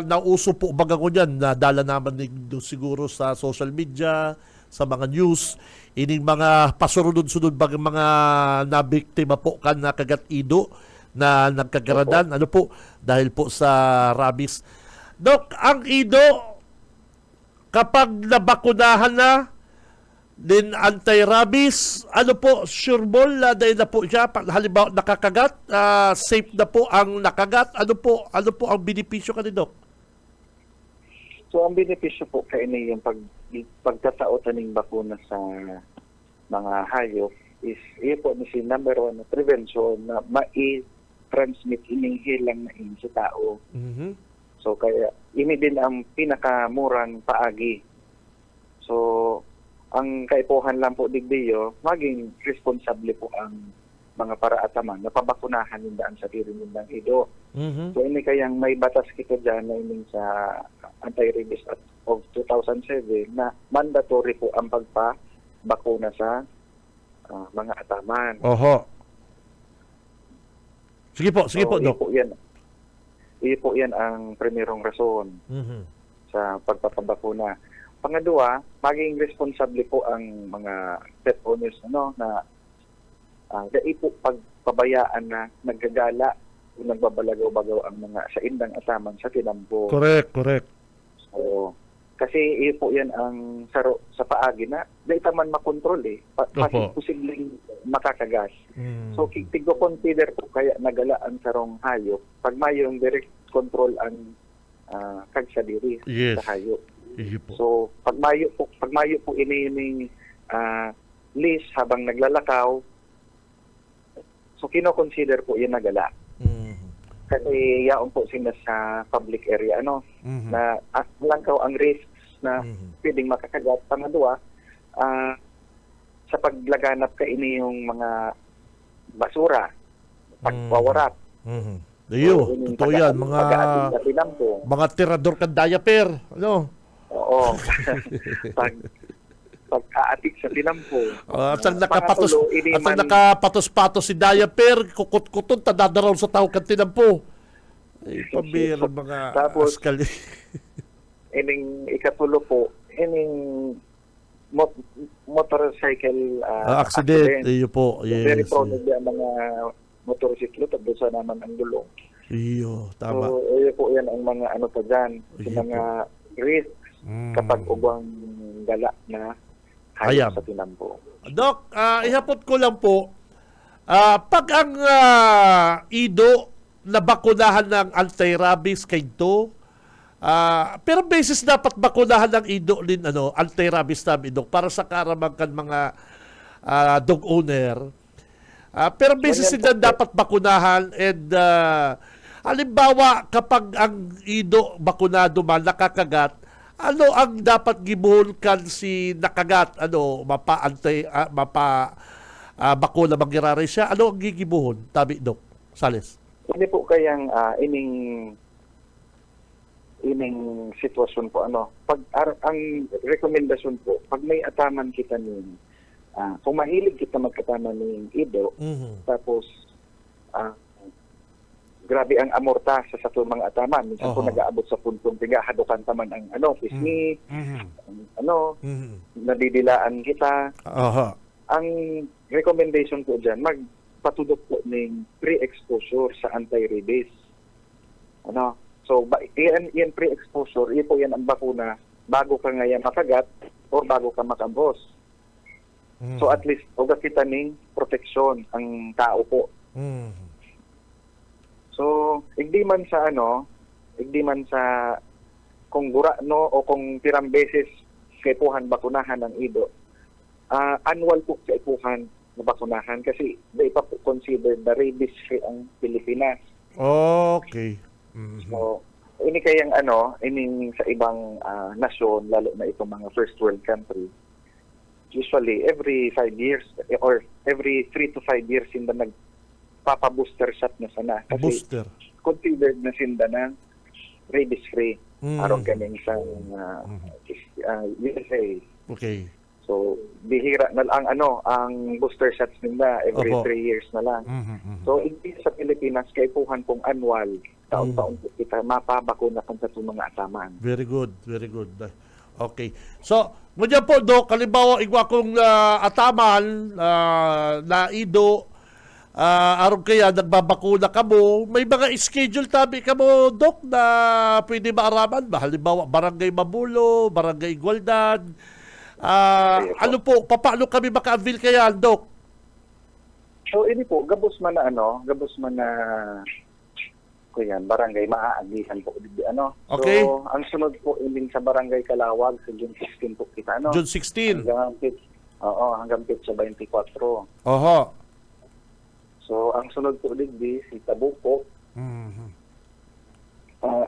nauso po baga ko dyan, nadala naman siguro sa social media, sa mga news, ining mga pasurunod-sunod bagang mga nabiktima po kan na kagat ido na nagkagaradan, ano po, dahil po sa rabies. Doc, ang ido, kapag nabakunahan na, din anti-rabies, ano po, sure ball na dahil na po siya, halimbawa nakakagat, safe na po ang nakagat, ano po ang benepisyo ka ni Doc? So ang benepisyo po kay ini yung pagtataotan ng bakuna sa mga hayop is iyo po ni si number 1 na prevention na mai-transmit ining hilang na sa tao. So kaya ini din ang pinakamurang paagi. So ang kaipuhan lang po digdiyo, maging responsable po ang mga paraataman na pabakunahan nindaan sa diri nindang ido. So ini kayang may batas kita dyan na ining sa Anti-Rabies Act of 2007 na mandatory po ang pagpabakuna sa mga ataman. Oho. Sige po, Doc. Iyo po yan ang primerong rason sa pagpapabakuna. Pangadua, maging responsable po ang mga pet owners na dahil po pagpabayaan na naggagala o nagbabalagaw-bagaw ang mga sa indang ataman sa tinampo. Correct. So, kasi iyo po yan ang saro sa paagi na dahil taman makontrol posibleng makakagas. So, tigo-consider po kaya nagala ang sarong hayop pag mayong direct control ang kagsadiri sa hayop. So, pag mayo po ini list habang naglalakaw, so kino-consider po yun nagala. Kasi yaon po sila sa public area, na langkaw ang risks na pwedeng makakagat. Pangadua, sa paglaganap ka ini yung mga basura, pagwawarat. Iyo, totoo yan. Mga tirador ka diaper. Ano? Oo. Pag-aatik sa tinampo. At nakapatos-patos si diaper, kukut-kuton, tadadaraw sa tao kan tinampo. Ay, pabira mga tapos, askal. Ining ikatulo po, ining motorcycle accident. Iyo po. Yes. Very prone ang mga motorsiklo, tapos naman ang gulong. Iyo, tama. So, iyo po yan ang mga ano pa dyan, yung mga risks kapag ubang gala na hayop sa tinampo. Doc, ihapot ko lang po, pag ang ido nabakunahan ng anti-rabies kay ito, pero basis dapat bakunahan ng ido din anti-rabies na Doc, para sa karamang kan mga dog owner. Pero basis din dapat bakunahan and Halimbawa, kapag ang ido bakunado man nakakagat, ano ang dapat gibuhon kan si nakagat? Ano, bakuna mangyarari siya? Ano ang gigibuhon? Tabi, Dok Sales. Hindi po kayang ining sitwasyon po ang rekomendasyon po pag may ataman kita ning kung mahilig kita magkataman ning ido tapos grabe ang amorta sa mga ataman minsan po nag-aabot sa puntong tigahadukan taman ang pisngi nadidilaan kita ang recommendation po diyan magpatudok po ning pre-exposure sa anti-rabies So, yan pre-exposure, po yan ang bakuna bago ka ngayon makagat o bago ka makambos. So, at least, huwag kita ning proteksyon ang tao po. So, igdi man sa kung gura o kung pirang beses kaipuhan bakunahan ng ido, annual po kaipuhan na bakunahan kasi di pa po considered na rabies-free ang Pilipinas. Okay. So, ini kayang ining sa ibang nasyon, lalo na itong mga first world country, usually every 5 years or every 3 to 5 years sinda nagpapa-booster shot na sana. Kasi Booster. considered na sinda na rabies-free. Aron ganing sa USA. Okay. So, bihira na lang ang booster shots nila every 3 years na lang. So, hindi sa Pilipinas, kaipuhan pong annual, taon-taon po kita mapabakuna kan sa itong mga ataman. Very good, very good. Okay. So, ngunyan po, Dok, halimbawa, igwa kong ataman na ido, aron kaya nagbabakuna ka mo, may mga schedule tabi ka mo, Dok, na pwede maaraman ba? Halimbawa, Barangay Mabulo, Barangay Igualdad, ano po, paano kami maka-avail kaya, Dok? So, ini po, gabos man na barangay maaagihan po. Okay. So, ang sunod po, sa Barangay Kalawag, sa June 16 po kita, June 16. Hanggang sa 24. Oho. So, ang sunod po digdi, si Tabuco.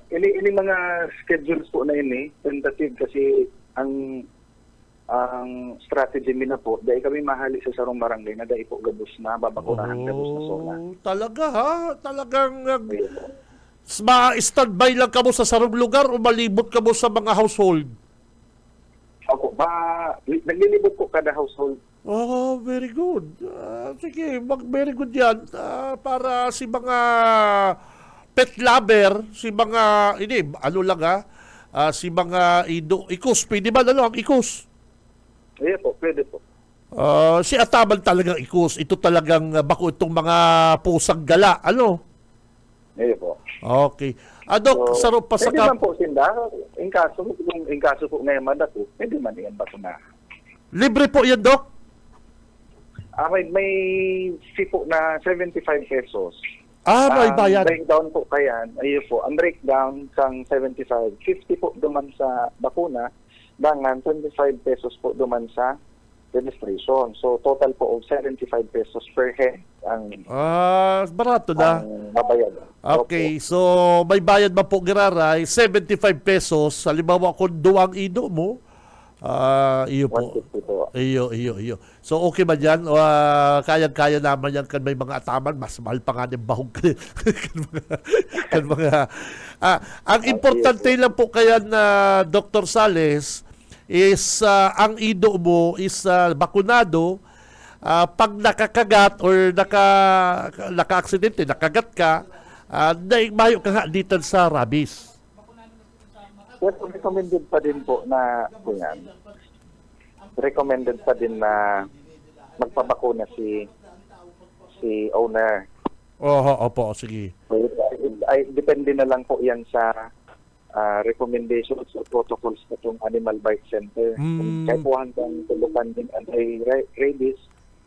Ini mga schedules po na tentative kasi ang strategy nila po, dahil kami mahali sa sarong barangay na dahil po gabos na, babakunahan gabos na zona. Talaga ha? Talagang ma-standby lang ka mo sa sarong lugar o malibot ka mo sa mga household? Ako, naglilibot po kada household. Oh, very good. Sige, very good yan. Para si mga pet lover, si mga, si mga ikus, pwede ba ang ikus? Iya po, pwede po. Si ataman talagang ikus. Ito talagang bako itong mga pusang gala. Iya po. Okay. Dok, So, sarap pa sa pwede man po sinda. In kaso po ngayon madako, pwede man yan bakuna. Libre po yan, Dok? May fee po na 75 pesos. May bayad. Ang breakdown po kayan, ayun po, ang breakdown sang 75, 50 po duman sa bakuna, dangan 25 pesos po duman sa registration. So total po of 75 pesos per head ang Barato na. ang mabayad. Okay, so may bayad ba po giraray? 75 pesos. Halimbawa kung duwang ido mo, iyo po. 150 po. Iyo. So okay ba dyan? Kaya naman yan kan may mga ataman. Mas mahal pa nga ng bahog kan mga ang importante lang po kaya na Dr. Sales is ang ido mo is bakunado. Pag nakakagat or naka-aksidente, nakagat ka, mayo ka nga dito sa rabies. Yes, recommended pa din po na recommended pa din na magpabakuna si owner. Opo, sige. Ay depende na lang po yan sa recommendations or protocols ng Animal Bite Center. Kaya po hanggang tulukan din anti-rabies,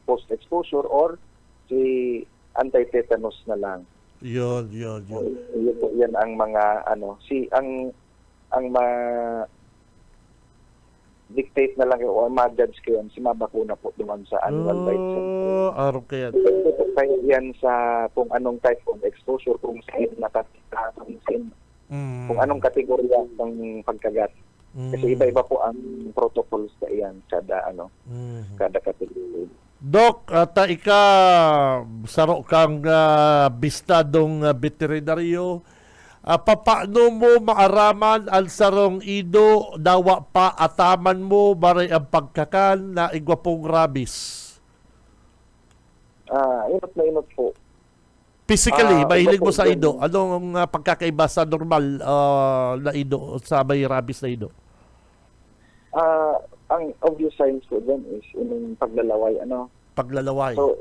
post-exposure, or si anti-tetanus na lang. Yun. Yan ang mga dictate na lang o ma-judge ko yan, si mabakuna po doon sa annual bite center. Araw kaya. Depende po kayo yan sa kung anong type of exposure, kung saan nakakasin, kung anong kategorya ng pagkagat. Kasi iba-iba po ang protocols sa iyan kada kategorya. Doc, ika saro kang bistadong veterinaryo. Paano mo maaraman ang sarong ido, dawa pa ataman mo, baray ang pagkakan na igwapong rabies? Inot na inot po. Physically, mahilig mo iba po sa yan. ido. Anong pagkakaiba sa normal na ido, sa may rabies na ido? Ang obvious signs po dyan is yung paglalaway. Paglalaway. So,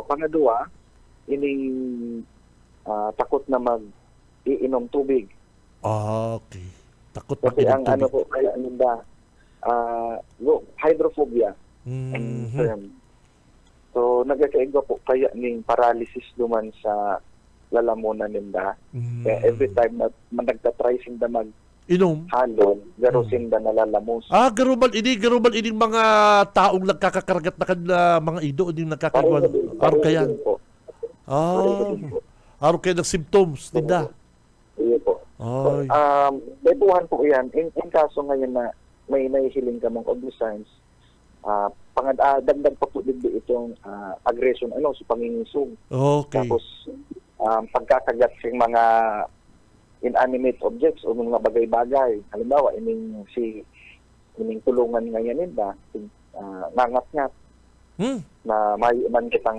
pangadua, ining takot na mag-iinom tubig. Okay. Takot Kasi ang makinig tubig. kaya nila, hydrophobia ang term. So, nagkakaigwa po kaya ning paralysis duman sa lalamunan nila. Kaya every time na nagtatry sinda Inom. halon, garo sinda nalalamos. Garubal ini mga taong nagkakakargat na kan mga ido, hindi nagkakagawa. Araw kaya. Araw kaya ng symptoms, tinda. Iyo po. Ay. Bebuhan po yan. In kaso ngayon na may nahihiling ka mong obvious signs, dagdag pa po din itong aggression, sa pangingisog. Okay. Tapos, pagkakagat sa mga inanimate objects o mga bagay-bagay. Halimbawa, ining tulungan ngayon nila, nangat-ngat, na may man kitang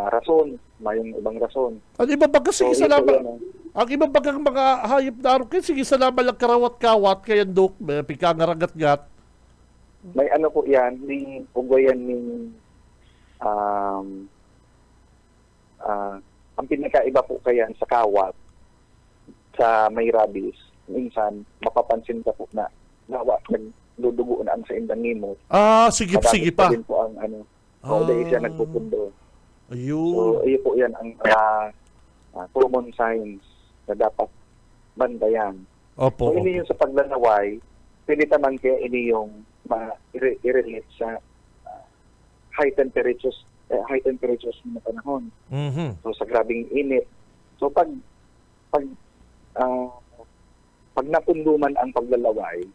rason, mayong ibang rason. Ang iba baga, sige So, salamat. Ang iba baga mga hayop na araw kayo, sige salamat lang karawat-kawat, kaya dok, pikangaragat-gat. May po yan, ning ugoyan ning ang pinakaiba po kayan sa kawat, sa may rabies, minsan mapapansin ka po na nagdudugo na ang sa indang nimo. Sige pa. Din po ang dahil siya nagpupundo. Ayun. So, iyo po yan ang common signs na dapat bandayan. Opo. So, ini yung sa paglalaway, pwede naman kaya ini yung i-relate sa high temperatures na panahon. So, sa grabing init. So, pag napunduman ang paglalaway,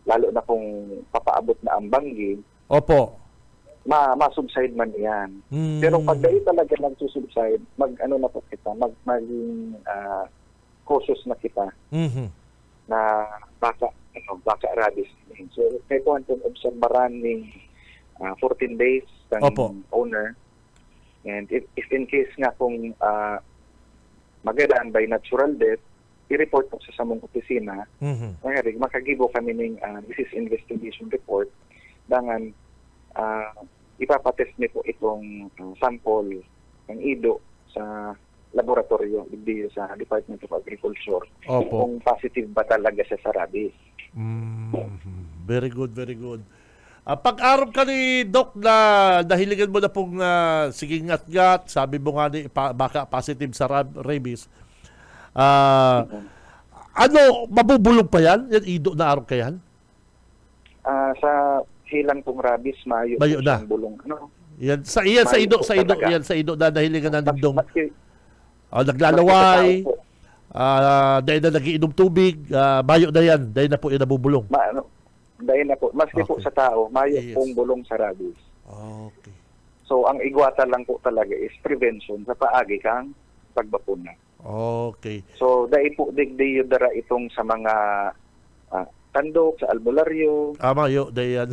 lalo na kung papaabot na ang banggi, Opo. ma-subside man yan. Pero pag dahil talaga nagsusubside, na po kita, maging cautious na kita na baka rabies. So, kaya po ang obserbaran ni 14 days ng Opo. owner. And if in case nga kung magadaan by natural death, i-report po sa samong opisina. Kaya makagibo kami ng disease investigation report. Dangan, ipapatest niyo po itong sample ng ido sa laboratorio dito sa Department of Agriculture. Opo. Kung positive ba talaga siya sa rabies. Very good, very good. Pag-araw ka ni Doc na dahiligan mo na pong sige ngat-ngat, sabi mo nga ni baka positive sa rabies, mabubulong pa yan? Yan ido na araw ka yan? Sa hilang pong rabies, mayo na. siyang bulong. Yan sa ido talaga. yan sa ido na dahiligan na nindong Maski naglalaway, sa tao po, dahil na nagiinom tubig, mayo na yan, dahil na po yan nabubulong. dahil na po, maski po Okay. sa tao, mayo Yes. pong bulong sa rabies. Okay. So, ang igwata lang po talaga is prevention sa paagi kang pagbakuna. Okay. So, dahil po digdi yung dara itong sa mga tandok, sa albularyo, Mayo, dahil yan.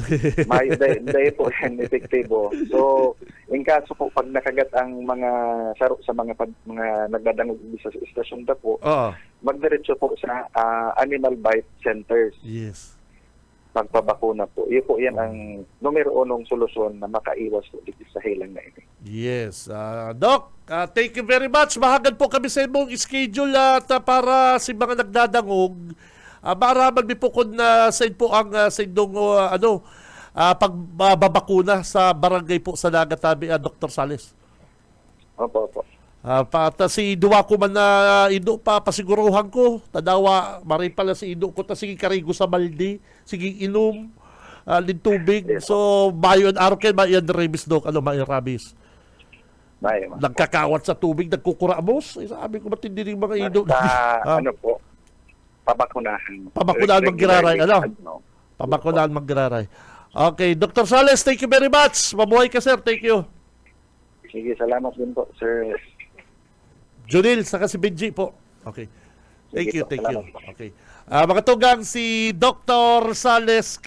dahil po yan epektibo. So, in kaso po, pag nakagat ang mga saro sa mga nagdadangog sa istasyon na po, magdiretso po sa animal bite centers. Yes. Magpabakuna po. Iyo po yan ang numero unong solusyon na makaiwas po dito sa hilang na ini. Yes. Doc, thank you very much. Mahagad po kami sa imong schedule at para si mga nagdadangog, maaraman mi po kung saan po ang sa indong pagbabakuna sa barangay po sa Nagatabi, Dr. Sales. Opo. Pata si duwa ko man na ido pa pasiguruhan ko. Tadawa, maray pala si ido ko. Ta sige karigo sa baldi. Sige inom. Tubig. So, bayon araw kayo, bayon rabies dok. Ano, bayon rabies. Bayo, Nagkakawat sa tubig, nagkukuramos. Sabi ko, ba't hindi rin mga ido? ano po, pabakunahan. Pabakunahan maggiraray, ano? Pabakunahan maggiraray. Okay, Dr. Sales, thank you very much. Mabuhay ka, sir. Thank you. Sige, salamat din po, sir. Junil, saka si Benji po. Okay. Thank Sige you, po, thank you. salamat po. Okay. Mga tugang, si Dr. Sales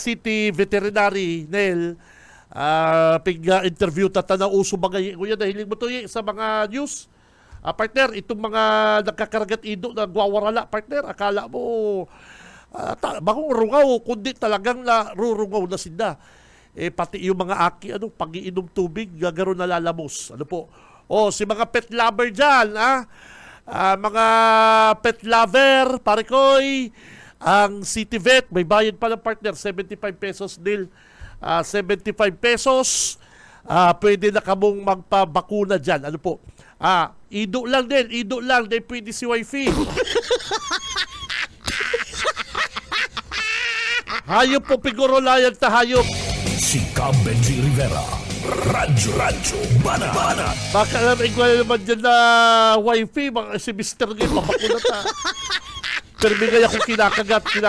City Veterinary, Nel, pig-interview na uso bagay. Kuya, nahiling mo to sa mga news. Partner, itong mga nagkakaragat ido na gwawarala, partner, akala mo, bakong rungaw, kundi talagang narurungaw na sila. Pati yung mga aki, pag-iinom tubig, gagaro na lalamos. Ano po? Si mga pet lover dyan, mga pet lover, pare koy, ang City Vet, may bayad pa ng partner, 75 pesos nil. 75 pesos, pwede na kamong magpabakuna dyan. Ano po? Ido lang din pwede si wifey. Hayop po, piguro layan ta hayop. Si Benji Rivera. Radyo Banat. Baka alam ko naman dyan na wifey, si Mr. Gay, papakuna ta. Pero bigay ako kinakagat yun.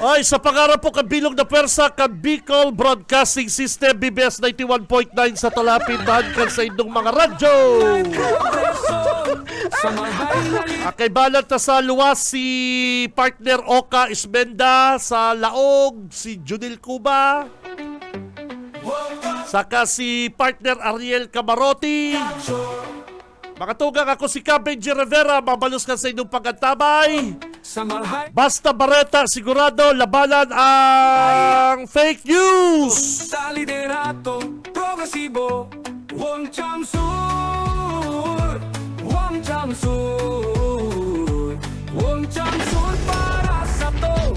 Ay, sa pangarap po kabilog na pwersa ka Bicol Broadcasting System BBS 91.9 sa Talapitan kan sa indong mga radyo. Kay balat na sa luwas si partner Oka Ismenda sa Laog, si Junil Cuba. Saka si partner Ariel Camarotti. Makatugang ako si Benji Rivera, mabalos ka sa inyong pag-antabay. Basta Bareta, sigurado labanan ang fake news. Sa liderato progresibo, Wong Cham Sur, Wong Cham Sur, Wong Cham Sur para sa to.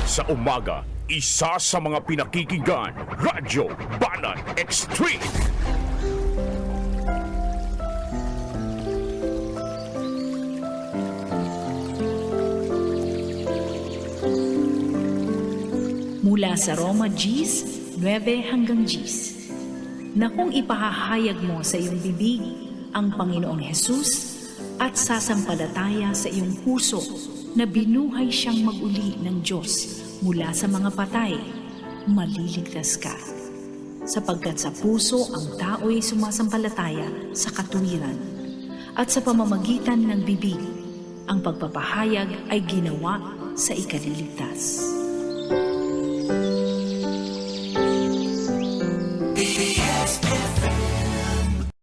Sa umaga, isa sa mga pinakikinggan, Radyo Banat Extreme. Mula sa Roma Gs, 9 hanggang Gs. Na kung ipahahayag mo sa iyong bibig ang Panginoong Hesus at sasampalataya sa iyong puso na binuhay siyang mag-uli ng Diyos mula sa mga patay, maliligtas ka. Sapagkat sa puso ang tao'y sumasampalataya sa katuwiran at sa pamamagitan ng bibig, ang pagpapahayag ay ginawa sa ikaliligtas.